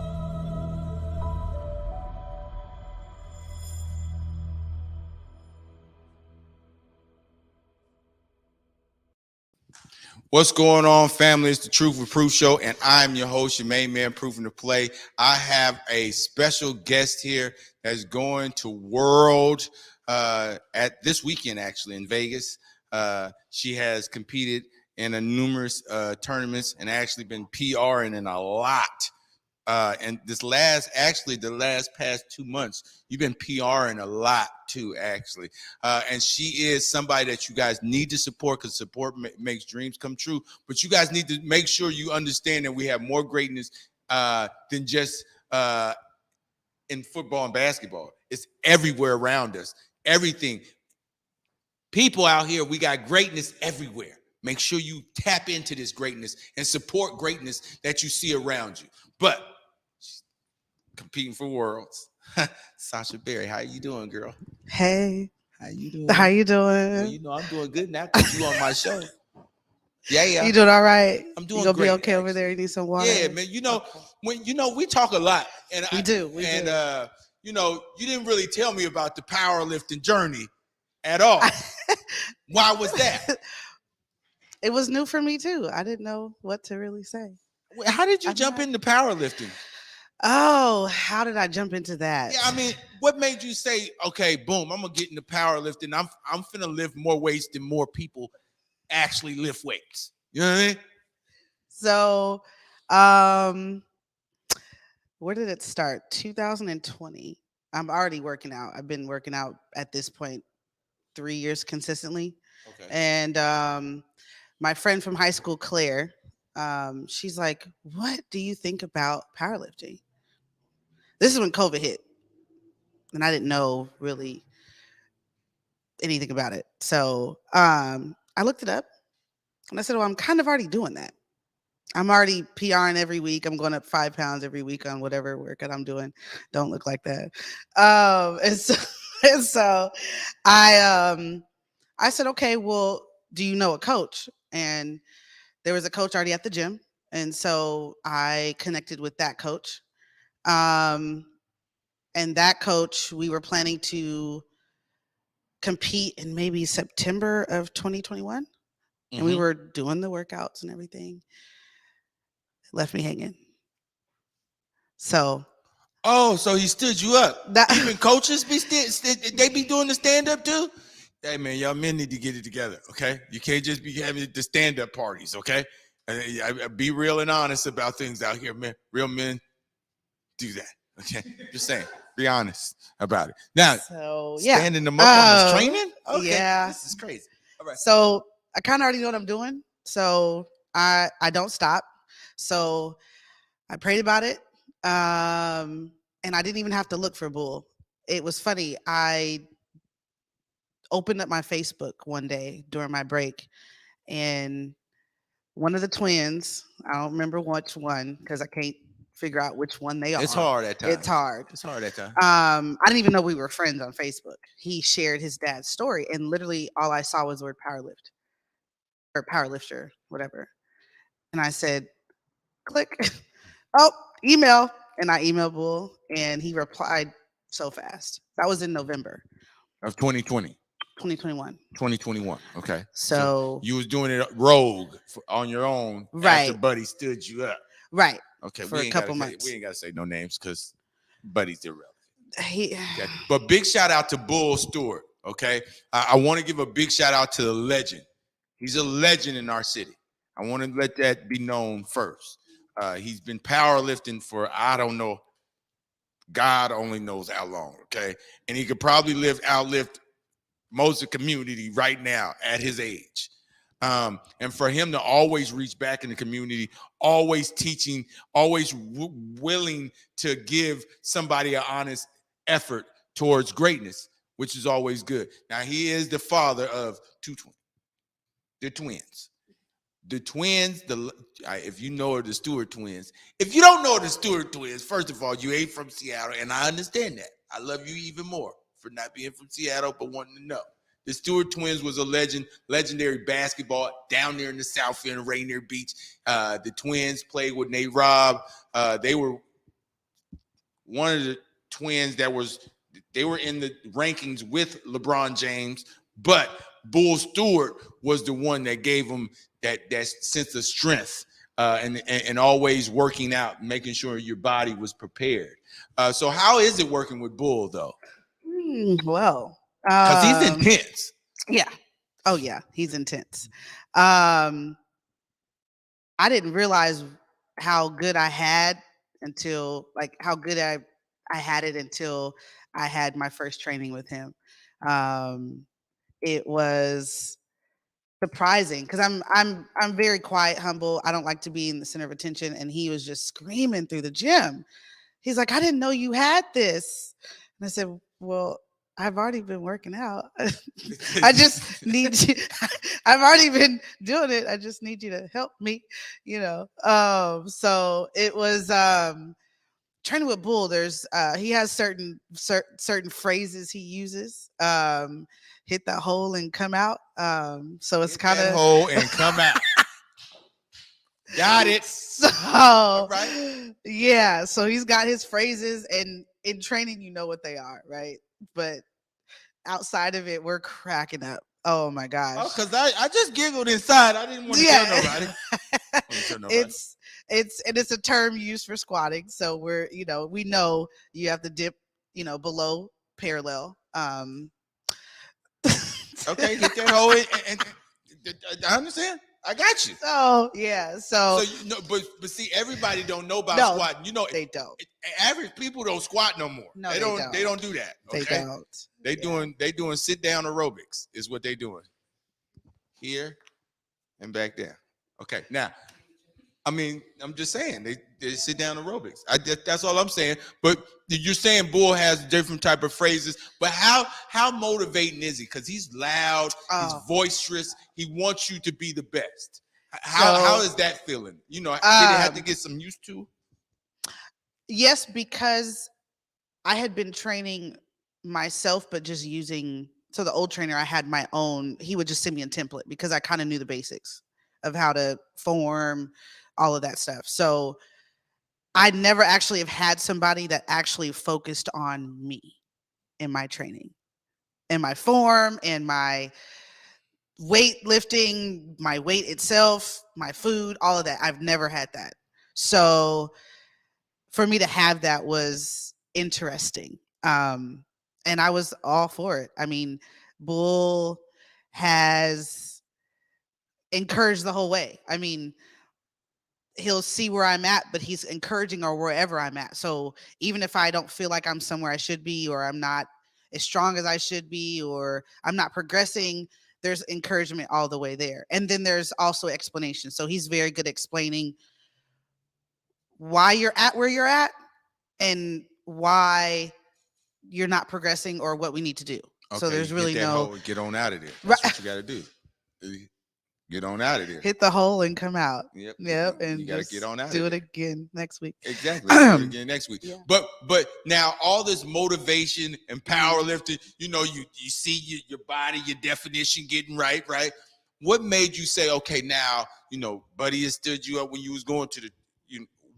S2: What's going on, family? It's the Truth with Proof Show, and I'm your host, your main man, Proofing to Play. I have a special guest here that's going to World at this weekend, actually, in Vegas. She has competed in a numerous tournaments and actually been PRing in a lot. And the last past 2 months, you've been PRing a lot too, actually. And she is somebody that you guys need to support, because support makes dreams come true. But you guys need to make sure you understand that we have more greatness than just in football and basketball. It's everywhere around us. Everything. People out here, we got greatness everywhere. Make sure you tap into this greatness and support greatness that you see around you. But competing for worlds. Sasha Berry, how you doing, girl?
S8: Hey.
S2: How you doing?
S8: How you doing?
S2: Well, I'm doing good now because you on my show. Yeah.
S8: You doing all right?
S2: I'm doing
S8: You gonna
S2: great,
S8: be okay
S2: actually.
S8: over there? You need some water?
S2: Yeah, man. We talk a lot. And
S8: We do.
S2: you didn't really tell me about the powerlifting journey at all. Why was that?
S8: It was new for me too. I didn't know what to really say.
S2: How did you
S8: I'm
S2: jump
S8: not-
S2: into powerlifting?
S8: Oh, how did I jump into that?
S2: Yeah, I mean, what made you say, okay, boom, I'm gonna get into powerlifting. I'm finna lift more weights than more people actually lift weights. You know what I mean?
S8: So, where did it start? 2020. I'm already working out. I've been working out at this point 3 years consistently.
S2: Okay.
S8: And my friend from high school, Claire, she's like, "What do you think about powerlifting?" This is when COVID hit, and I didn't know really anything about it. So I looked it up, and I said, "Well, I'm kind of already doing that. I'm already PRing every week. I'm going up 5 pounds every week on whatever workout I'm doing. Don't look like that." And so, and so I said, "Okay, well, do you know a coach?" And there was a coach already at the gym. And so I connected with that coach. And that coach, we were planning to compete in maybe September of 2021. And we were doing the workouts and everything. Left me hanging. So
S2: Oh, so he stood you up.
S8: that
S2: Even coaches they be doing the stand up too. Hey man, y'all men need to get it together, okay? You can't just be having the stand up parties, okay? I be real and honest about things out here, man. Real men do that, okay? Just saying, be honest about it. Now,
S8: so yeah.
S2: standing them up on this training, okay?
S8: Yeah.
S2: This is crazy. All right.
S8: So I kind of already know what I'm doing. So I don't stop. So I prayed about it. And I didn't even have to look for Bull. It was funny. I opened up my Facebook one day during my break, and one of the twins, I don't remember which one because I can't figure out which one they are.
S2: It's hard at times.
S8: It's hard.
S2: It's hard at times.
S8: I didn't even know we were friends on Facebook. He shared his dad's story, and literally all I saw was the word powerlift or powerlifter, whatever. And I said, click. Oh, email. And I emailed Bull, and he replied so fast. That was in November
S2: Of 2020.
S8: 2021.
S2: 2021. Okay.
S8: So
S2: you was doing it rogue on your own
S8: Right.
S2: after Buddy stood you up.
S8: right.
S2: Okay.
S8: For a couple months.
S2: We ain't got to say no names because Buddy's irrelevant.
S8: He,
S2: Okay. But big shout out to Bull Stewart. Okay. I want to give a big shout out to the legend. He's a legend in our city. I want to let that be known first. He's been powerlifting for, I don't know, God only knows how long. Okay. And he could probably outlive most of the community right now at his age. And for him to always reach back in the community, always teaching, always willing to give somebody an honest effort towards greatness, which is always good. Now, he is the father of two twins, the twins. The twins, if you know the Stewart twins, if you don't know the Stewart twins, first of all, you ain't from Seattle, and I understand that. I love you even more for not being from Seattle, but wanting to know. The Stewart twins was a legendary basketball down there in the South End, Rainier Beach. The twins played with Nate Robb. They were one of the twins they were in the rankings with LeBron James, but Bull Stewart was the one that gave them that sense of strength and always working out, making sure your body was prepared. So how is it working with Bull though?
S8: Well,
S2: because he's intense.
S8: Yeah. Oh yeah, he's intense. I didn't realize how good I had until how good I had it until I had my first training with him. It was surprising because I'm very quiet, humble. I don't like to be in the center of attention, and he was just screaming through the gym. He's like, "I didn't know you had this," and I said, "Well, I've already been working out. I just need you. I've already been doing it. I just need you to help me, you know." So it was training with Bull. There's he has certain phrases he uses. Hit that hole and come out. So it's kind of
S2: hole and come out. Got it.
S8: So
S2: right.
S8: Yeah. So he's got his phrases, and in training, you know what they are, right? But outside of it, we're cracking up. Oh my gosh.
S2: Oh, because I just giggled inside. I didn't want to tell nobody.
S8: It's a term used for squatting. So we know you have to dip, below parallel.
S2: Okay, hit that hole and I understand. I got you.
S8: So yeah,
S2: So but see, everybody don't know about squatting.
S8: They don't.
S2: Average people don't squat no more.
S8: No,
S2: they don't do that. Okay?
S8: They don't.
S2: They doing sit down aerobics is what they doing. Here and back there. Okay, now, I mean, I'm just saying they sit down aerobics. That's all I'm saying. But you're saying Bull has different type of phrases. But how motivating is he? Because he's loud, he's boisterous. He wants you to be the best. How is that feeling? Did it have to get some used to?
S8: Yes, because I had been training myself, but just using. So the old trainer, I had my own. He would just send me a template because I kind of knew the basics of how to form, all of that stuff. So I never actually have had somebody that actually focused on me in my training, in my form, in my weightlifting, my weight itself, my food, all of that. I've never had that. So for me to have that was interesting. And I was all for it. I mean, Bull has encouraged the whole way. I mean, he'll see where I'm at, but he's encouraging or wherever I'm at. So even if I don't feel like I'm somewhere I should be, or I'm not as strong as I should be, or I'm not progressing, there's encouragement all the way there. And then there's also explanation. So he's very good at explaining why you're at where you're at and why you're not progressing or what we need to do. Okay, so there's really
S2: get on out of there. That's what you got to do. Get on out of there.
S8: Hit the hole and come out.
S2: Yep.
S8: And
S2: you got to get on out.
S8: Do it again next week.
S2: Exactly. Do it again next week. Yeah. But now all this motivation and powerlifting, you see your body, your definition getting right. What made you say, okay, now Buddy has stood you up when you was going to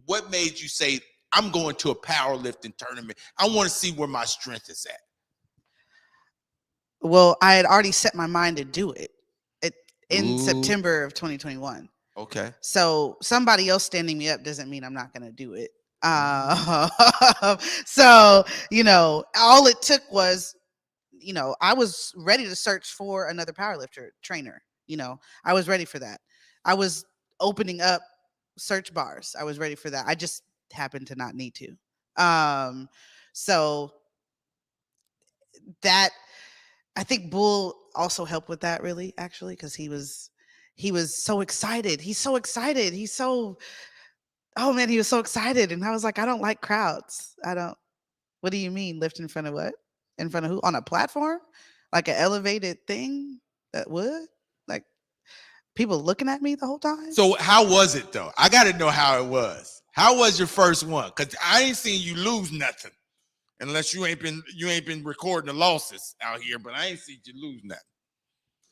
S2: what made you say, I'm going to a powerlifting tournament? I want to see where my strength is at.
S8: Well, I had already set my mind to do it in September of 2021.
S2: Okay.
S8: So somebody else standing me up doesn't mean I'm not going to do it. So, all it took was, I was ready to search for another powerlifter trainer. I was ready for that. I was opening up search bars. I was ready for that. I just happened to not need to. So that, I think Bull also helped with that, really, actually, because he was so excited. He's so excited. He was so excited. And I was like, I don't like crowds. What do you mean lift in front of what? In front of who? On a platform? Like an elevated thing that would? Like people looking at me the whole time?
S2: So how was it though? I got to know how it was. How was your first one? Because I ain't seen you lose nothing. Unless you ain't been recording the losses out here, but I ain't seen you lose nothing.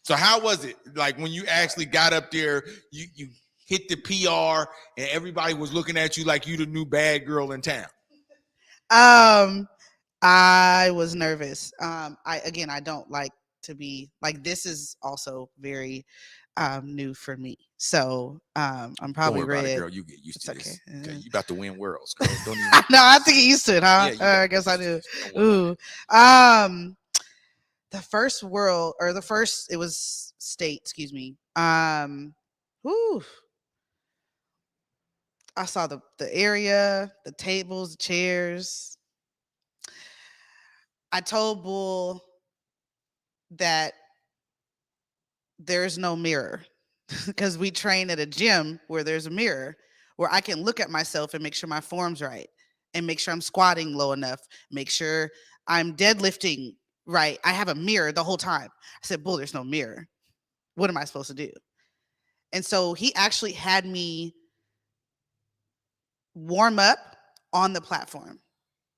S2: So how was it? Like when you actually got up there, you hit the PR and everybody was looking at you like you the new bad girl in town.
S8: I was nervous. I don't like to be like, this is also very new for me. So I'm probably
S2: Don't worry
S8: red.
S2: about it, girl. You get used to this. Okay, you about to win worlds, girl. Don't even...
S8: No, I have to get used to it, huh?
S2: Yeah,
S8: I guess I do. Ooh. The first world, or the first, it was state, excuse me. Whew. I saw the area, the tables, the chairs. I told Bull that there's no mirror because we train at a gym where there's a mirror where I can look at myself and make sure my form's right and make sure I'm squatting low enough, make sure I'm deadlifting right. I have a mirror the whole time. I said, Bull, there's no mirror. What am I supposed to do? And so he actually had me warm up on the platform.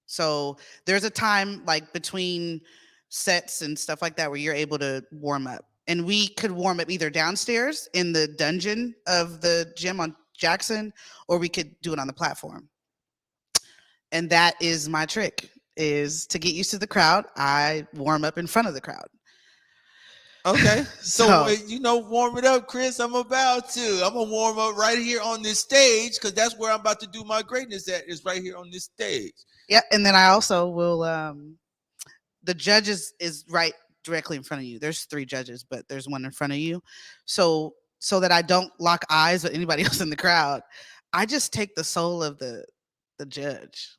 S8: So there's a time like between sets and stuff like that where you're able to warm up. And we could warm up either downstairs in the dungeon of the gym on Jackson, or we could do it on the platform. And that is my trick, is to get used to the crowd. I warm up in front of the crowd.
S2: Okay. So,
S8: So-
S2: warm it up, Chris. I'm about to. I'm going to warm up right here on this stage because that's where I'm about to do my greatness at, is right here on this stage.
S8: Yeah, and then I also will the judges is right directly in front of you. There's 3 judges, but there's one in front of you. So that I don't lock eyes with anybody else in the crowd, I just take the soul of the judge.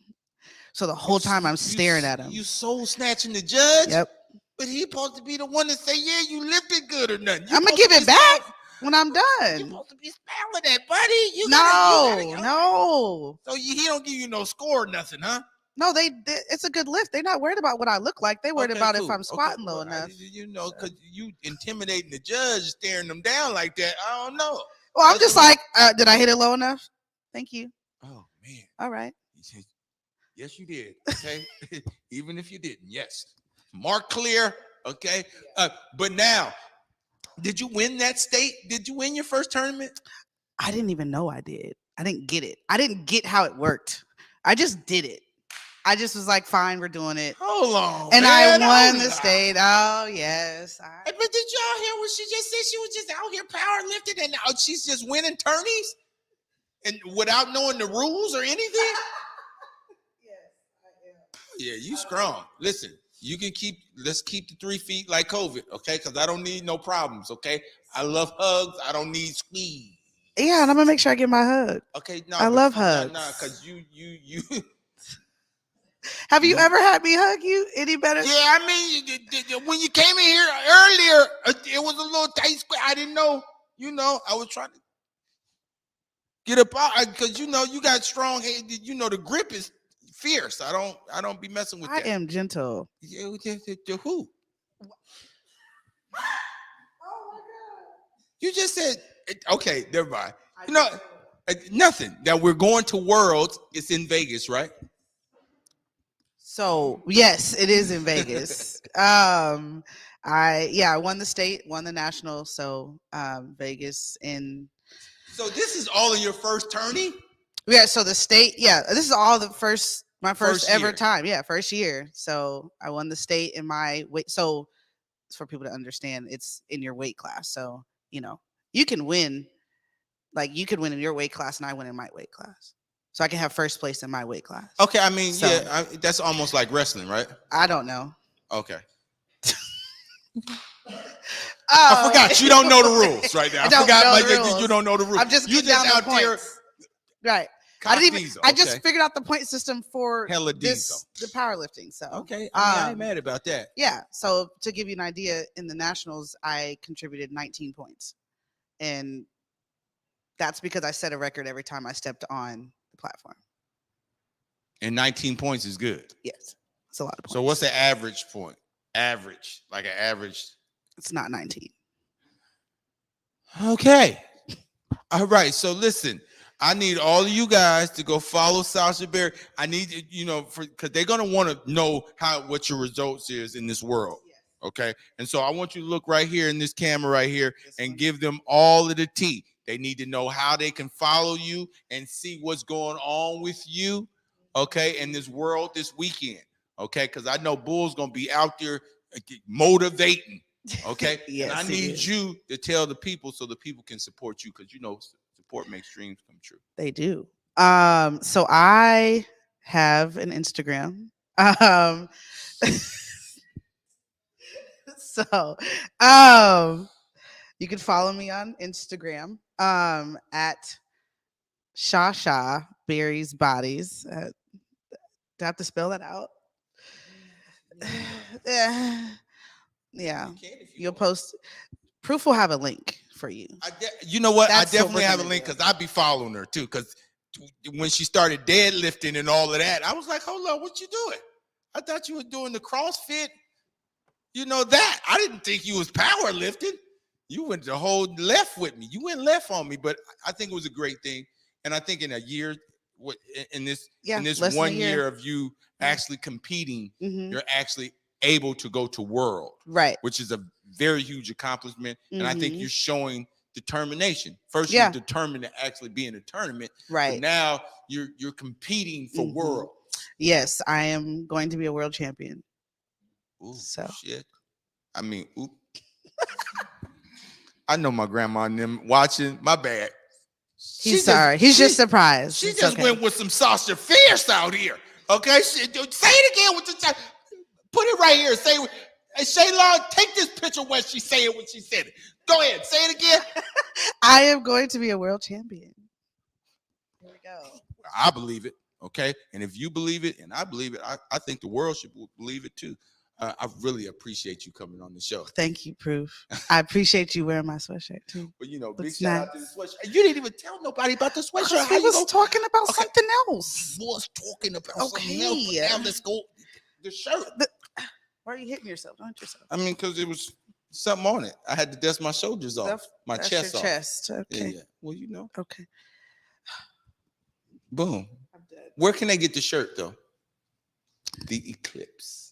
S8: So the whole time I'm staring at him.
S2: You soul snatching the judge?
S8: Yep.
S2: But he's supposed to be the one to say, yeah, you lifted good or nothing.
S8: I'm gonna give it back when I'm done.
S2: You're supposed to be smiling at, buddy.
S8: No.
S2: So he don't give you no score or nothing, huh?
S8: No, it's a good lift. They're not worried about what I look like. They worried about if I'm squatting low enough.
S2: Because you intimidating the judge, staring them down like that. I don't know.
S8: Well, I'm just like, did I hit it low enough? Thank you.
S2: Oh, man.
S8: All right.
S2: Yes, you did. Okay. Even if you didn't. Yes. Mark clear. Okay. But now, did you win that state? Did you win your first tournament?
S8: I didn't even know I did. I didn't get it. I didn't get how it worked. I just did it. I just was like, fine, we're doing it.
S2: Hold on.
S8: And
S2: man.
S8: I won the state. Oh, yes.
S2: But did y'all hear what she just said? She was just out here powerlifting and now she's just winning tourneys? And without knowing the rules or anything?
S8: Yes, I am.
S2: Yeah, you strong. Listen, let's keep the 3 feet like COVID, okay? Because I don't need no problems, okay? I love hugs. I don't need squeeze.
S8: Yeah, and I'm gonna make sure I get my hug.
S2: Okay, no.
S8: I love hugs.
S2: Nah, because you.
S8: Have you ever had me hug you any better?
S2: Yeah, I mean, when you came in here earlier, it was a little tight square. I didn't know, I was trying to get up out because you got strong head. The grip is fierce. I don't be messing with that.
S8: I am gentle.
S2: Who?
S8: Oh my God.
S2: You just said, okay, never mind. Nothing. That we're going to Worlds. It's in Vegas, right?
S8: So yes, it is in Vegas. I won the state, won the national. So Vegas in.
S2: So this is all in your first tourney?
S8: Yeah. So the state, this is all my first ever
S2: year.
S8: time. Yeah, first year. So I won the state in my weight. So for people to understand, it's in your weight class. So you can win, like you could win in your weight class, and I win in my weight class. So I can have first place in my weight class.
S2: Okay, I mean, that's almost like wrestling, right?
S8: I don't know.
S2: Okay. I forgot you don't know the rules right now. I forgot you don't know the rules.
S8: I'm just getting down the points. Right. I just figured out the point system for the powerlifting. So
S2: okay, I ain't mad about that.
S8: Yeah. So to give you an idea, in the nationals, I contributed 19 points, and that's because I set a record every time I stepped on the platform.
S2: And 19 points is good.
S8: Yes, it's a lot of points.
S2: So what's the average point? Like an average.
S8: It's not 19.
S2: Okay. All right. So listen, I need all of you guys to go follow Sasha Berry. I need because they're gonna want to know what your results is in this world. Okay. And so I want you to look right here in this camera right here and give them all of the tea. They need to know how they can follow you and see what's going on with you. Okay. In this world this weekend. Okay. Because I know Bull's gonna be out there motivating. Okay.
S8: Yes,
S2: and I need you to tell the people so the people can support you, because support makes dreams come true.
S8: They do. So I have an Instagram. So you can follow me on Instagram at Sasha Berry's Bodies. Do I have to spell that out? Yeah. You'll post. Proof will have a link for you.
S2: You know what?
S8: That's
S2: I definitely have a link because I'd be following her too. Because when she started deadlifting and all of that, I was like, hold on, what you doing? I thought you were doing the CrossFit. That. I didn't think you was powerlifting. You went the whole left with me. You went left on me, but I think it was a great thing. And I think in a year, in this 1 year of you actually competing, you're actually able to go to world,
S8: right?
S2: Which is a very huge accomplishment. And I think you're showing determination. First, you're determined to actually be in a tournament,
S8: right?
S2: But now you're competing for world.
S8: Yes, I am going to be a world champion.
S2: Ooh,
S8: so
S2: shit. I mean, oop. I know my grandma and them watching. My bad.
S8: He's sorry. He's just surprised.
S2: She
S8: It's
S2: just
S8: okay.
S2: went with some Sasha Fierce out here. Okay, say it again with the put it right here. Say, hey, Shaylon, take this picture where she say it when she said it. Go ahead, say it again.
S8: I am going to be a world champion. Here we go.
S2: I believe it. Okay, and if you believe it and I believe it, I think the world should believe it too. I really appreciate you coming on the show.
S8: Thank you, Proof. I appreciate you wearing my sweatshirt too.
S2: But you know, big
S8: Looks
S2: shout out to the sweatshirt. You didn't even tell nobody about the sweatshirt.
S8: I was talking about something else.
S2: Was talking about something else. But now let's go. The shirt.
S8: Why are you hitting yourself? Don't hit yourself.
S2: I mean, because it was something on it. I had to dust my shoulders off, my
S8: That's
S2: chest
S8: your
S2: off.
S8: chest. Okay.
S2: Yeah. Well, you know.
S8: Okay.
S2: Boom.
S8: I'm dead.
S2: Where can they get the shirt though? The Eclipse.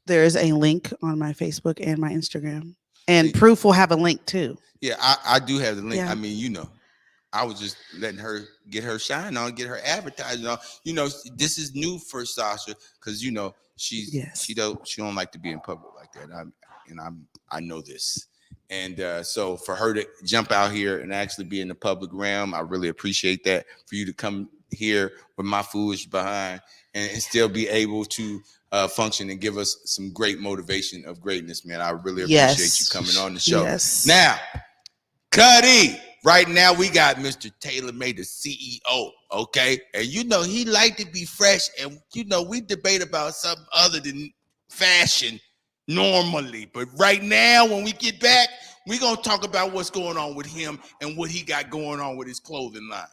S8: There is a link on my Facebook and my Instagram, and Proof will have a link too.
S2: Yeah, I do have the link.
S8: Yeah.
S2: I mean, you know, I was just letting her get her shine on, get her advertising on. You know, this is new for Sasha because you know she don't like to be in public like that. I know this, and so for her to jump out here and actually be in the public realm, I really appreciate that. For you to come here with my foolish behind and still be able to function and give us some great motivation of greatness, man. I really appreciate you coming on the show.
S8: Yes.
S2: Now, Cuddy, right now we got Mr. Taylor May, the CEO, okay? And you know, he like to be fresh, and you know, we debate about something other than fashion normally. But right now, when we get back, we're gonna talk about what's going on with him and what he got going on with his clothing line.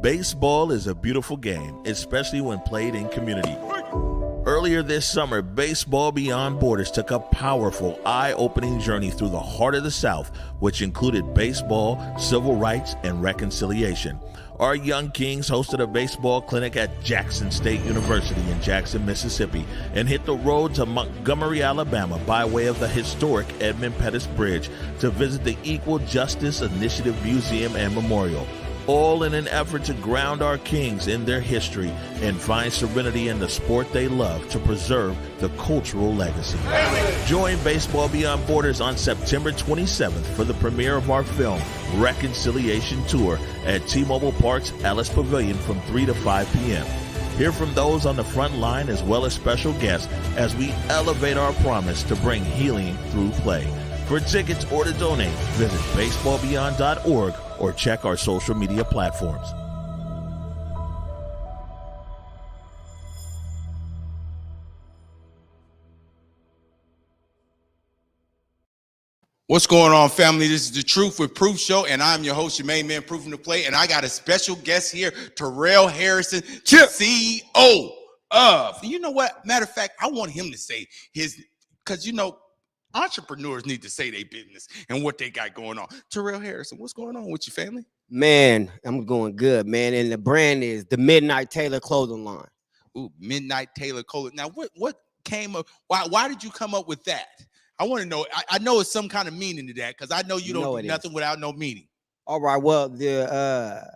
S6: Baseball is a beautiful game, especially when played in community. Earlier this summer, Baseball Beyond Borders took a powerful, eye-opening journey through the heart of the South, which included baseball, civil rights, and reconciliation. Our young kings hosted a baseball clinic at Jackson State University in Jackson, Mississippi, and hit the road to Montgomery, Alabama by way of the historic Edmund Pettus Bridge to visit the Equal Justice Initiative Museum and Memorial, all in an effort to ground our kings in their history and find serenity in the sport they love to preserve the cultural legacy. Join Baseball Beyond Borders on September 27th for the premiere of our film, Reconciliation Tour, at T-Mobile Park's Ellis Pavilion from 3 to 5 p.m. Hear from those on the front line as well as special guests as we elevate our promise to bring healing through play. For tickets or to donate, visit baseballbeyond.org or check our social media platforms.
S2: What's going on, family? This is the Truth with Proof show, and I'm your host, your main man, Proofing the Play, and I got a special guest here, Tarrell Harrison, CEO of. You know what? Matter of fact, I want him to say his, because you know, entrepreneurs need to say their business and what they got going on. Tarrell Harrison, what's going on with your family?
S9: Man, I'm going good, man. And the brand is the Midnight Taylor Clothing Line.
S2: Ooh, Midnight Taylor Clothing. Now, what came up? Why did you come up with that? I want to know. I know it's some kind of meaning to that because I know you don't do nothing without no meaning.
S9: All right. Well, the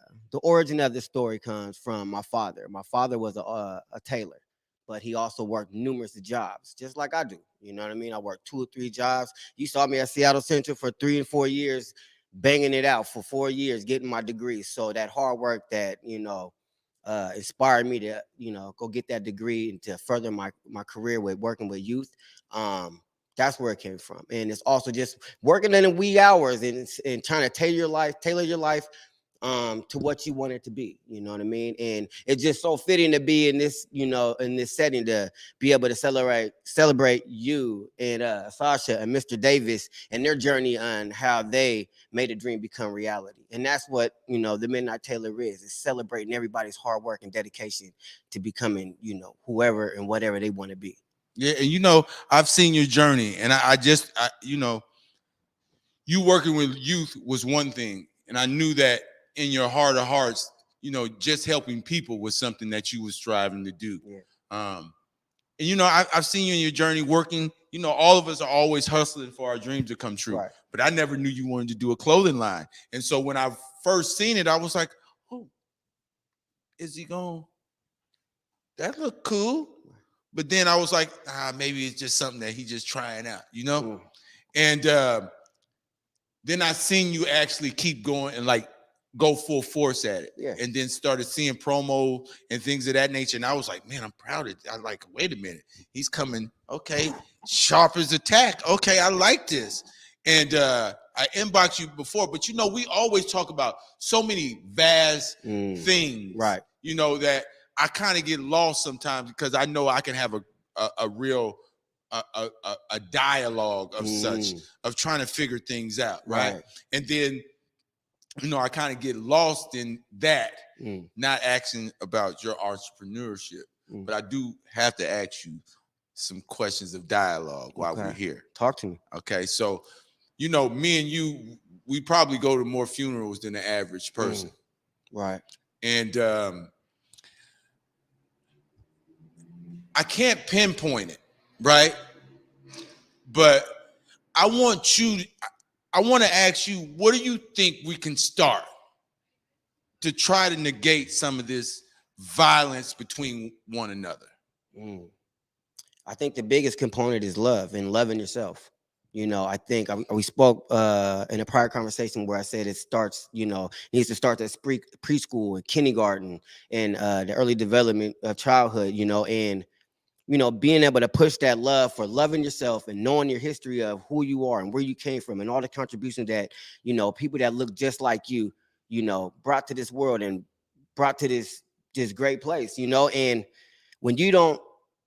S9: origin of the story comes from my father. My father was a tailor, but he also worked numerous jobs, just like I do. You know what I mean? I worked 2 or 3 jobs. You saw me at Seattle Central for 3 and 4 years, banging it out for 4 years, getting my degree. So that hard work that, you know, inspired me to, you know, go get that degree and to further my career with working with youth. That's where it came from. And it's also just working in the wee hours and trying to tailor your life to what you want it to be. You know what I mean? And it's just so fitting to be in this, you know, in this setting to be able to celebrate you and Sasha and Mr. Davis and their journey on how they made a dream become reality. And that's what, you know, the Midnight Taylor is celebrating everybody's hard work and dedication to becoming, you know, whoever and whatever they want to be.
S2: Yeah, and you know, I've seen your journey, and I you know, you working with youth was one thing, and I knew that in your heart of hearts, you know, just helping people was something that you was striving to do.
S9: Yeah.
S2: And you know, I've seen you in your journey working. You know, all of us are always hustling for our dreams to come true.
S9: Right.
S2: But I never knew you wanted to do a clothing line. And so when I first seen it, I was like, oh, is he going? That look cool. But then I was like, maybe it's just something that he's just trying out, you know? And then I seen you actually keep going and like go full force at it.
S9: Yeah.
S2: And then started seeing promo and things of that nature. And I was like, man, I'm proud of it. I like, wait a minute. He's coming, okay, sharp as attack. Okay, I like this. And I inboxed you before, but you know, we always talk about so many vast things,
S9: Right.
S2: you know, that I kind of get lost sometimes because I know I can have a real a dialogue of such, of trying to figure things out, right? And then, you know, I kind of get lost in that, not asking about your entrepreneurship. But I do have to ask you some questions of dialogue while we're here.
S9: Talk to me.
S2: Okay, so, you know, me and you, we probably go to more funerals than the average person.
S9: Right.
S2: And I can't pinpoint it, right? But I want to ask you, what do you think we can start to try to negate some of this violence between one another?
S9: I think the biggest component is love and loving yourself. You know, I think we spoke in a prior conversation where I said it starts, you know, needs to start at preschool and kindergarten and the early development of childhood, you know, and, you know, being able to push that love for loving yourself and knowing your history of who you are and where you came from and all the contributions that, you know, people that look just like you, you know, brought to this world and brought to this great place, you know. And when you don't,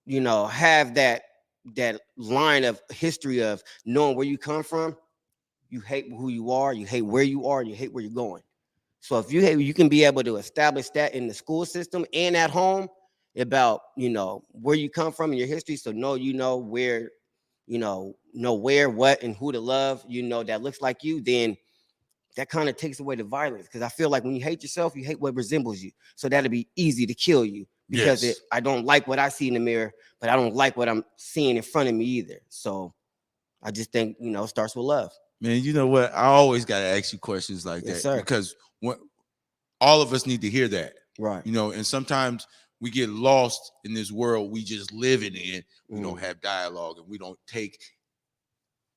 S9: you know, have that line of history of knowing where you come from, you hate who you are, you hate where you are, and you hate where you're going. So if you can be able to establish that in the school system and at home about, you know, where you come from and your history, so you know where, you know where, what, and who to love, you know, that looks like you, then that kind of takes away the violence. Because I feel like when you hate yourself, you hate what resembles you. So that'll be easy to kill you because I don't like what I see in the mirror, but I don't like what I'm seeing in front of me either. So I just think, you know, it starts with love.
S2: Man, you know what? I always got to ask you questions like that,
S9: sir.
S2: Because all of us need to hear that.
S9: Right.
S2: You know, and sometimes we get lost in this world we just living in. We don't have dialogue and we don't take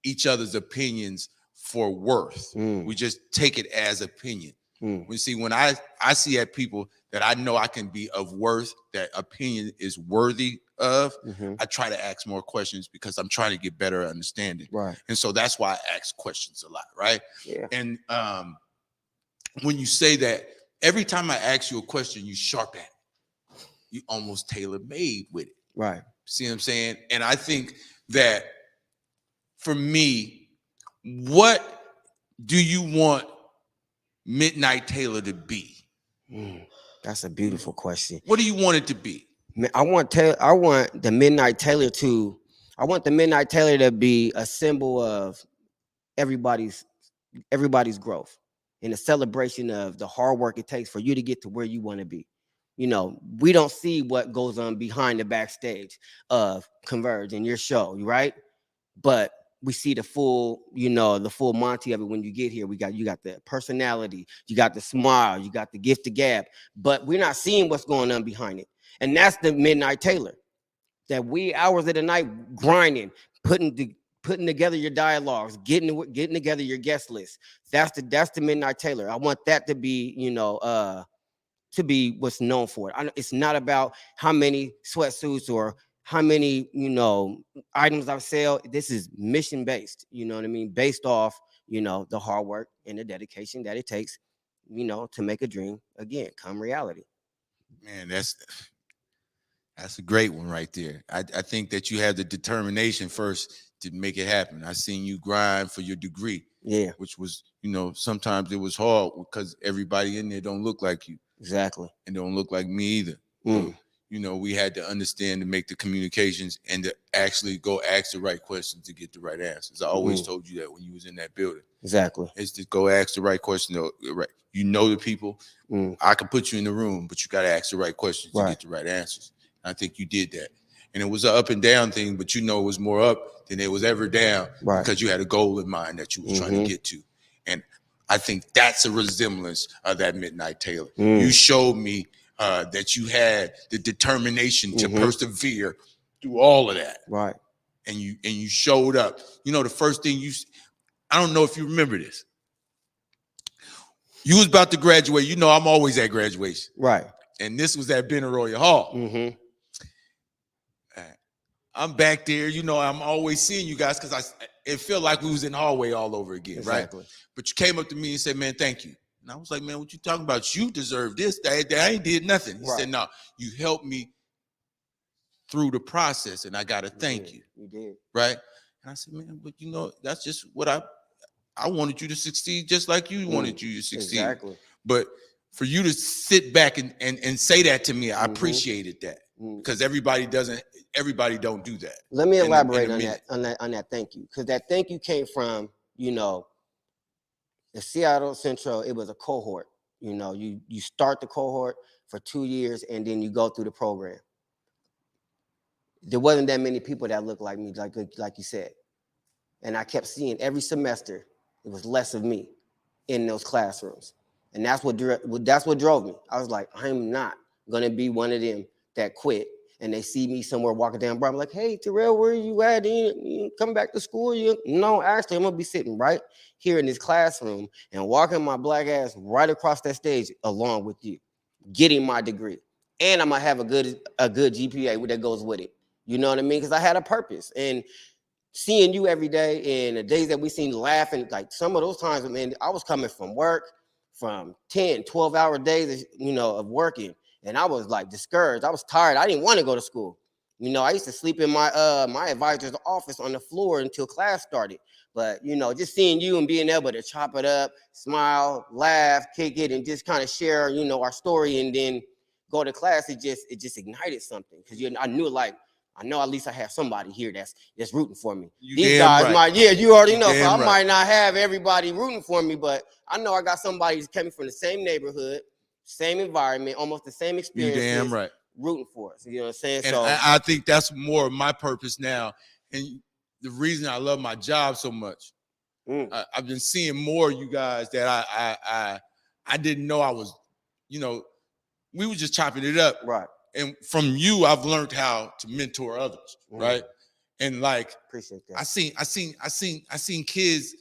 S2: each other's opinions for worth. We just take it as opinion. We see, when I see at people that I know I can be of worth, that opinion is worthy of, I try to ask more questions because I'm trying to get better understanding.
S9: Right.
S2: And so that's why I ask questions a lot, right?
S9: Yeah.
S2: And when you say that, every time I ask you a question, you sharp at it. You almost tailor-made with it.
S9: Right.
S2: See what I'm saying? And I think that for me, what do you want Midnight Taylor to be?
S9: That's a beautiful question.
S2: What do you want it to be?
S9: I want the Midnight Taylor to be a symbol of everybody's growth and a celebration of the hard work it takes for you to get to where you want to be. You know, we don't see what goes on behind the backstage of Converge and your show, right? But we see the full Monty of it when you get here. You got the personality, you got the smile, you got the gift of gab, but we're not seeing what's going on behind it. And that's the Midnight Taylor. That we hours of the night grinding, putting together your dialogues, getting together your guest list. That's the Midnight Taylor. I want that to be, to be what's known for it. It's not about how many sweatsuits or how many, items I sell. This is mission based, you know what I mean? Based off, the hard work and the dedication that it takes, to make a dream again come reality.
S2: Man, that's a great one right there. I think that you have the determination first to make it happen. I seen you grind for your degree.
S9: Yeah.
S2: Which was, sometimes it was hard because everybody in there don't look like you.
S9: Exactly.
S2: And don't look like me either. So, we had to understand to make the communications and to actually go ask the right questions to get the right answers. I always told you that when you was in that building.
S9: Exactly.
S2: It's to go ask the right question. Right. The people. I can put you in the room, but you got to ask the right questions to get the right answers. And I think you did that. And it was an up and down thing, but it was more up than it was ever down because you had a goal in mind that you was trying to get to. And I think that's a resemblance of that Midnight Taylor. You showed me that you had the determination to persevere through all of that.
S9: Right.
S2: And you showed up. The first thing I don't know if you remember this. You was about to graduate. I'm always at graduation.
S9: Right.
S2: And this was at Benaroya Hall. I'm back there. I'm always seeing you guys because it felt like we was in the hallway all over again, right? But you came up to me and said, man, thank you. And I was like, man, what you talking about? You deserve this. I ain't did nothing. He said, no, you helped me through the process, and I got to thank you.
S9: You did.
S2: Right? And I said, man, but that's just what I wanted you to succeed just like you wanted you to succeed.
S9: Exactly.
S2: But for you to sit back and say that to me, I appreciated that because everybody don't do that.
S9: Let me elaborate on that thank you, because that thank you came from, the Seattle Central. It was a cohort. You start the cohort for 2 years and then you go through the program. There wasn't that many people that looked like me, like you said. And I kept seeing every semester, it was less of me in those classrooms. And that's what drove me. I was like, I'm not going to be one of them that quit. And they see me somewhere walking down Broadway, like, hey, Tarrell, where you at? You come back to school? No, actually, I'm going to be sitting right here in this classroom and walking my black ass right across that stage along with you, getting my degree. And I'm going to have a good GPA that goes with it. You know what I mean? Because I had a purpose. And seeing you every day and the days that we seen laughing, like some of those times, man, I was coming from work, from 10, 12-hour days, of working. And I was like discouraged. I was tired. I didn't want to go to school. I used to sleep in my advisor's office on the floor until class started. But, just seeing you and being able to chop it up, smile, laugh, kick it, and just kind of share, our story and then go to class, it just ignited something. Because I knew, I know at least I have somebody here that's rooting for me. These guys you already know. So I might not have everybody rooting for me, but I know I got somebody who's coming from the same neighborhood, same environment, almost the same experiences.
S2: You damn right.
S9: Rooting for us. You know what I'm saying?
S2: And
S9: so
S2: I think that's more of my purpose now. And the reason I love my job so much, I've been seeing more of you guys that I didn't know I was, we were just chopping it up.
S9: Right.
S2: And from you, I've learned how to mentor others, right? And
S9: appreciate that.
S2: I seen kids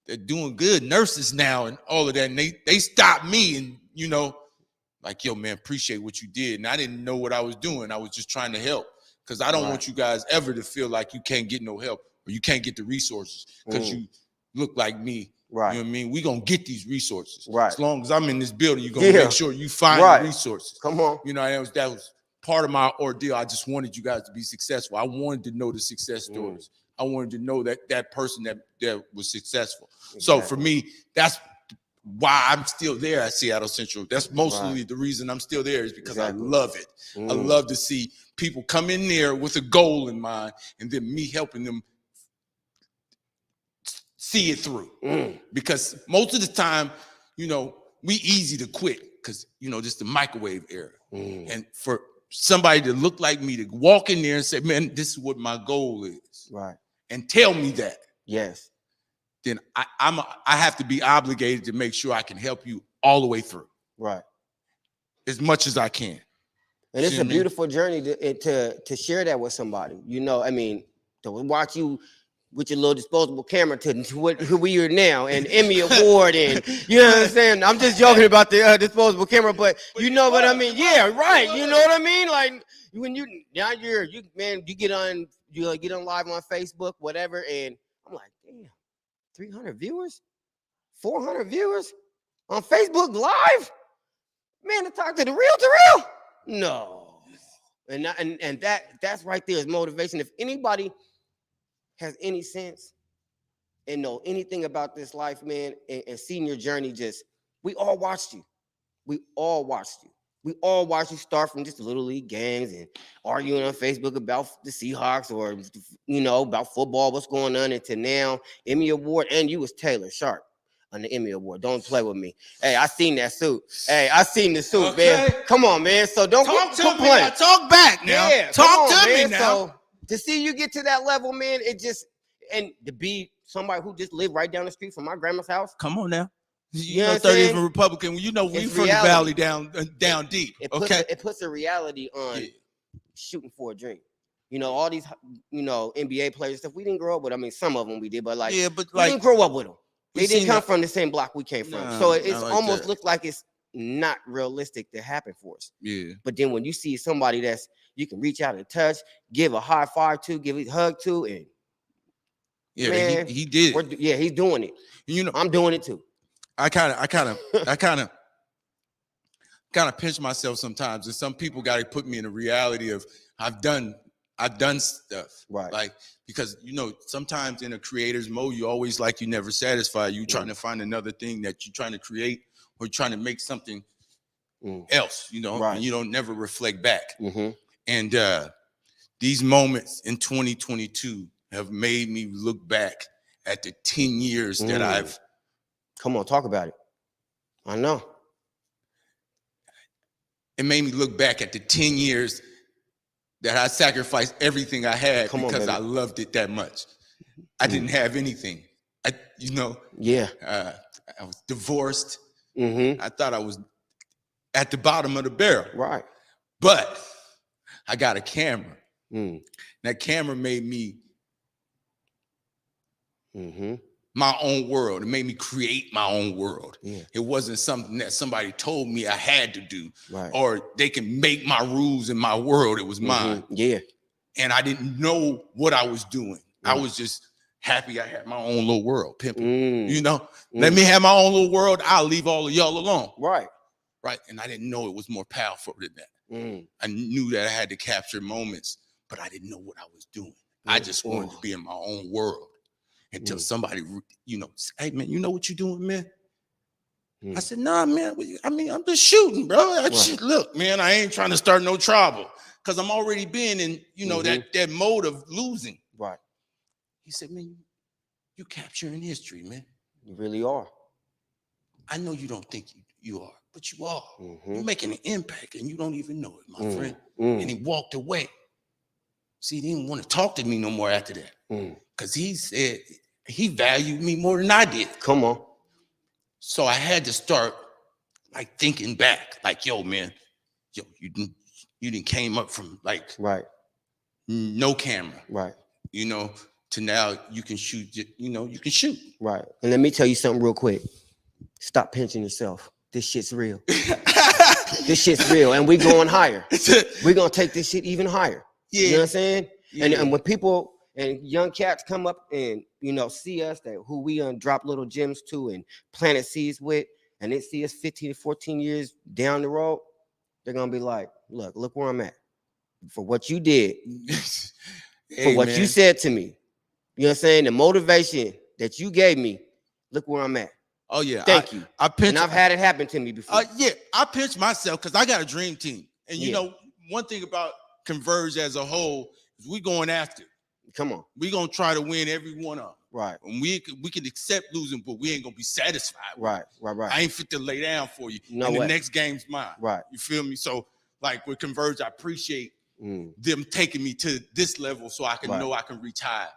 S2: that doing good, nurses now and all of that. And they stopped me and, yo, man, appreciate what you did. And I didn't know what I was doing. I was just trying to help because I don't want you guys ever to feel like you can't get no help or you can't get the resources because you look like me.
S9: Right.
S2: You know what I mean? We're going to get these resources.
S9: Right.
S2: As long as I'm in this building, you're going to make sure you find the resources.
S9: Come on.
S2: That was part of my ordeal. I just wanted you guys to be successful. I wanted to know the success stories. I wanted to know that person that was successful. Exactly. So for me, that's why I'm still there at Seattle Central. That's mostly the reason I'm still there is because I love it. I love to see people come in there with a goal in mind and then me helping them see it through. Because most of the time, we easy to quit because, just the microwave era. And for somebody to look like me to walk in there and say, man, this is what my goal is.
S9: Right.
S2: And tell me that.
S9: Yes.
S2: Then I have to be obligated to make sure I can help you all the way through.
S9: Right.
S2: As much as I can.
S9: And it's a beautiful journey to share that with somebody. To watch you with your little disposable camera to who we are now, and Emmy Award, and you know what I'm saying? I'm just joking about the disposable camera, but you know what I mean? Yeah, right. You know what I mean? Like when you get on live on Facebook, whatever, and I'm like, damn, 300 viewers, 400 viewers on Facebook Live, man, to talk to the real Tarrell? No, and that's right there is motivation. If anybody has any sense and know anything about this life, man, and seen your journey, we all watched you. We all watched you start from just little league games and arguing on Facebook about the Seahawks or, about football, what's going on, into now, Emmy Award, and you was Taylor Sharp. on the Emmy Award. Don't play with me. Hey, I seen that suit. Hey, I seen the suit, man. Come on, man. So don't
S2: Talk to
S9: complain.
S2: me. Now. Talk back now.
S9: Yeah,
S2: Talk
S9: come on,
S2: to me
S9: man.
S2: now.
S9: So to see you get to that level, man, it just, and to be somebody who just lived right down the street from my grandma's house.
S2: Come on now.
S9: You know what
S2: 30th
S9: I'm saying?
S2: and Republican. You know we
S9: It's
S2: from
S9: reality.
S2: the valley down deep.
S9: It puts a reality on shooting for a dream. You know, all these, you know, NBA players stuff. We didn't grow up with. I mean, some of them we did, but like,
S2: but
S9: we didn't grow up with them. They didn't come
S2: that.
S9: from the same block we came from.
S2: Nah,
S9: So it's
S2: like
S9: almost
S2: that.
S9: looked like it's not realistic to happen for us.
S2: Yeah.
S9: But then when you see somebody that's you can reach out and touch, give a high five to, give a hug to, and
S2: Yeah,
S9: man,
S2: he did.
S9: Yeah, he's doing it.
S2: You know,
S9: I'm doing it too.
S2: I kind of pinch myself sometimes, and some people got to put me in the reality of I've done stuff,
S9: right?
S2: Like, because you know sometimes in a creator's mode, you always like you never satisfied. You trying to find another thing that you're trying to create or trying to make something else, you know,
S9: right.
S2: And you don't never reflect back.
S9: Mm-hmm.
S2: And these moments in 2022 have made me look back at the 10 years that I've.
S9: Come on, talk about it. I know.
S2: It made me look back at the 10 years that I sacrificed everything I had because I loved it that much. I didn't have anything.
S9: Yeah.
S2: I was divorced.
S9: Mm-hmm.
S2: I thought I was at the bottom of the barrel.
S9: Right.
S2: But I got a camera. That camera made me my own world. It made me create my own world.
S9: Yeah.
S2: It wasn't something that somebody told me I had to do,
S9: right.
S2: Or they can make my rules in my world. It was mine.
S9: Yeah.
S2: And I didn't know what I was doing. I was just happy I had my own little world, pimping. You know, let me have my own little world. I'll leave all of y'all alone.
S9: Right.
S2: Right. And I didn't know it was more powerful than that. I knew that I had to capture moments, but I didn't know what I was doing. I just wanted to be in my own world. Until somebody, you know, hey, man, you know what you're doing, man? I said, nah, man. I mean, I'm just shooting, bro. Look, man, I ain't trying to start no trouble because I'm already being in, you know, that mode of losing.
S9: Right.
S2: He said, man, you capturing history, man.
S9: You really are.
S2: I know you don't think you are, but you are. You're making an impact and you don't even know it, my friend. And he walked away. See, he didn't want to talk to me no more after that. Because he said he valued me more than I did.
S9: Come on.
S2: So I had to start like thinking back, like, yo, man, you didn't came up from like no camera.
S9: Right.
S2: You know, to now you can shoot, you know, you can shoot.
S9: Right. And let me tell you something real quick. Stop pinching yourself. This shit's real. This shit's real. And we going higher. We're going to take this shit even higher.
S2: Yeah.
S9: You know what I'm saying?
S2: Yeah.
S9: And when people and young cats come up and, you know, see us, that who we drop little gems to and planted seeds with, and they see us 15 to 14 years down the road, they're going to be like, look where I'm at. For what you did, for what you said to me, you know what I'm saying? The motivation that you gave me, look where I'm at.
S2: Oh, yeah.
S9: Thank you.
S2: And
S9: I've had it happen to me before.
S2: Yeah, I pinch myself because I got a dream team. And, you know, one thing about Converge as a whole is we going after it.
S9: Come on.
S2: We're going to try to win every one of them.
S9: Right.
S2: And we can accept losing, but we ain't going to be satisfied.
S9: Right.
S2: I ain't fit to lay down for you.
S9: No
S2: and
S9: way.
S2: the next game's mine.
S9: Right.
S2: You feel me? So, like, with Converge, I appreciate them taking me to this level so I can know I can reach high.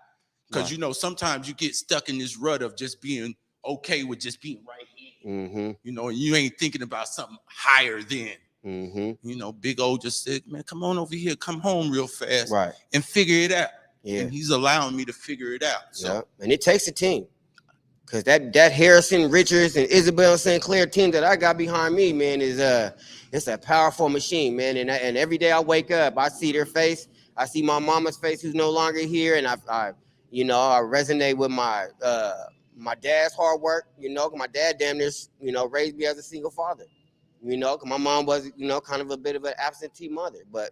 S2: Because, you know, sometimes you get stuck in this rut of just being okay with just being right here. You know, and you ain't thinking about something higher than. You know, Big O just said, man, come on over here, come home real fast and figure it out.
S9: Yeah.
S2: And he's allowing me to figure it out. So
S9: and it takes a team. Because that Harrison, Richards, and Isabel St. Clair team that I got behind me, man, is it's a powerful machine, man. And every day I wake up, I see their face. I see my mama's face who's no longer here. And I resonate with my my dad's hard work, you know, my dad damn near, you know, raised me as a single father. You know, my mom was, you know, kind of a bit of an absentee mother, but,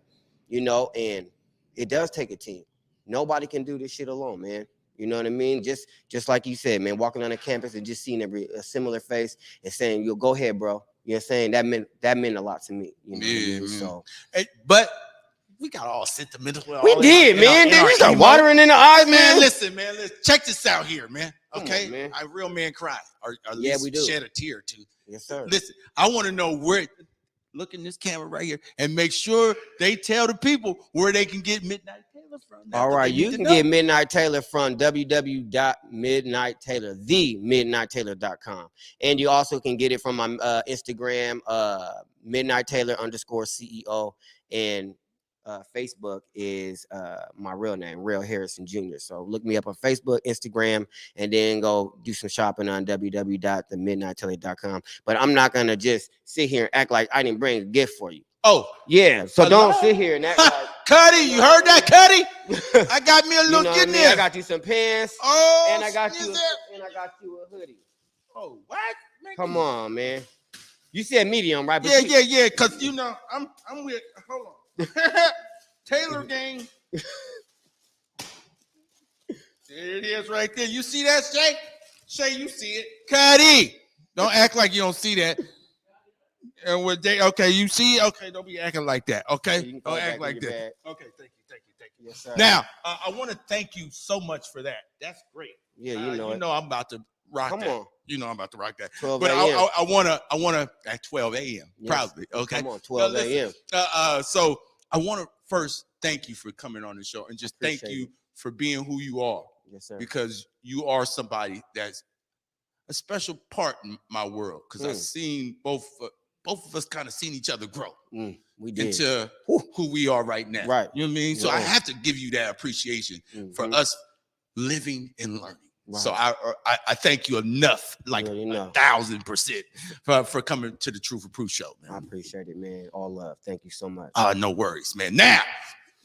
S9: you know, and it does take a team. Nobody can do this shit alone, man. You know what I mean? Just like you said, man, walking on the campus and just seeing a similar face and saying, "Yo, go ahead, bro." You know what I'm saying? That meant a lot to me. You know what I mean? So,
S2: but we got all sentimental.
S9: We did, man. Then we start watering in the eyes, man.
S2: Listen, check this out here, man. Okay,
S9: on, man.
S2: a real man cry, or at
S9: Yeah,
S2: least
S9: we do.
S2: shed a tear or two.
S9: Yes, sir.
S2: Listen, I want to know where. Look in this camera right here, and make sure they tell the people where they can get Midnight Taylor from.
S9: All right, you can get Midnight Taylor from www.midnighttaylor.com, and you also can get it from my Instagram, Midnight Taylor _CEO, and Facebook is my real name, Real Harrison Jr. So look me up on Facebook, Instagram, and then go do some shopping on www.themidnighttaylor.com. But I'm not gonna just sit here and act like I didn't bring a gift for you.
S2: Oh,
S9: yeah. So don't sit here and act like
S2: Cuddy. You heard that, Cuddy? I got me a little
S9: you know
S2: in there.
S9: I got you some pants.
S2: Oh,
S9: and I got you a hoodie.
S2: Oh, what? Man,
S9: come on, man. You said medium, right? But
S2: yeah. Cause you know I'm with. Hold on. Taylor gang. There it is right there. You see that, Shay? Shay, you see it. Cuddy. Don't act like you don't see that. And with okay, you see it? Okay, don't be acting like that. Okay? Don't act like that. Okay, thank you.
S9: Yes, sir.
S2: Now, I want to thank you so much for that. That's great.
S9: Yeah,
S2: you know I'm about to rock
S9: Come
S2: that.
S9: on.
S2: You know I'm about to rock that.
S9: 12
S2: but
S9: a.m.
S2: I wanna at 12 a.m.
S9: Yes.
S2: Probably. Okay.
S9: Come on, 12 a.m.
S2: So I want to first thank you for coming on the show and just thank you for being who you are.
S9: Yes, sir.
S2: Because you are somebody that's a special part in my world. Because I've seen both of us kind of seen each other grow.
S9: We did.
S2: Into who we are right now.
S9: Right.
S2: You know what I mean? So
S9: Yeah.
S2: I have to give you that appreciation for us living and learning.
S9: Right.
S2: So I thank you enough, like 1,000% for coming to the Truth or Proof show, man.
S9: I appreciate it, man. All love. Thank you so much.
S2: No worries, man. Now,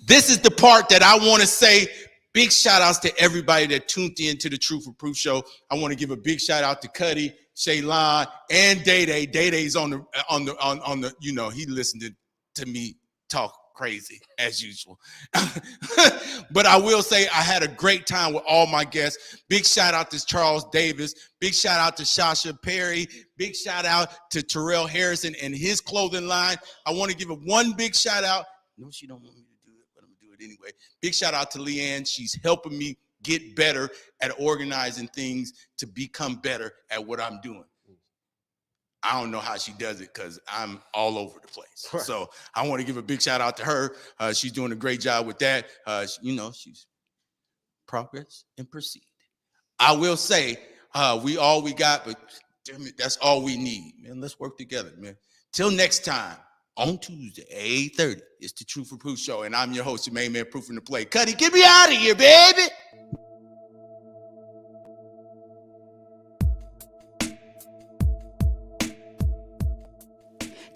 S2: this is the part that I want to say big shout outs to everybody that tuned in to the Truth or Proof show. I want to give a big shout out to Cuddy, Shaylon, and Day Day. Day Day's on the, you know, he listened to me talk crazy as usual. But I will say I had a great time with all my guests. Big shout out to Charles Davis. Big shout out to Sasha Berry. Big shout out to Tarrell Harrison and his clothing line. I want to give one big shout out. No, she don't want me to do it, but I'm gonna do it anyway. Big shout out to Leanne. She's helping me get better at organizing things to become better at what I'm doing. I don't know how she does it because I'm all over the place. Right. So I want to give a big shout out to her. She's doing a great job with that. You know, she's progress and proceed. I will say we all we got, but damn it, that's all we need, man. Let's work together, man. Till next time on Tuesday, 8:30, it's the Truth or Proof show, and I'm your host, your main man, Proof in the Play. Cuddy, get me out of here, baby.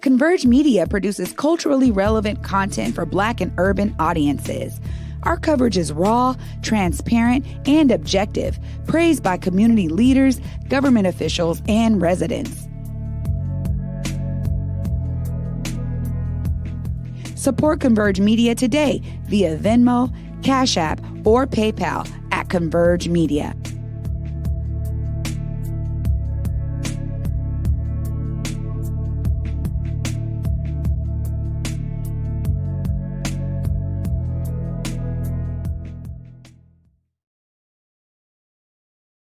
S10: Converge Media produces culturally relevant content for Black and urban audiences. Our coverage is raw, transparent, and objective, praised by community leaders, government officials, and residents. Support Converge Media today via Venmo, Cash App, or PayPal at Converge Media.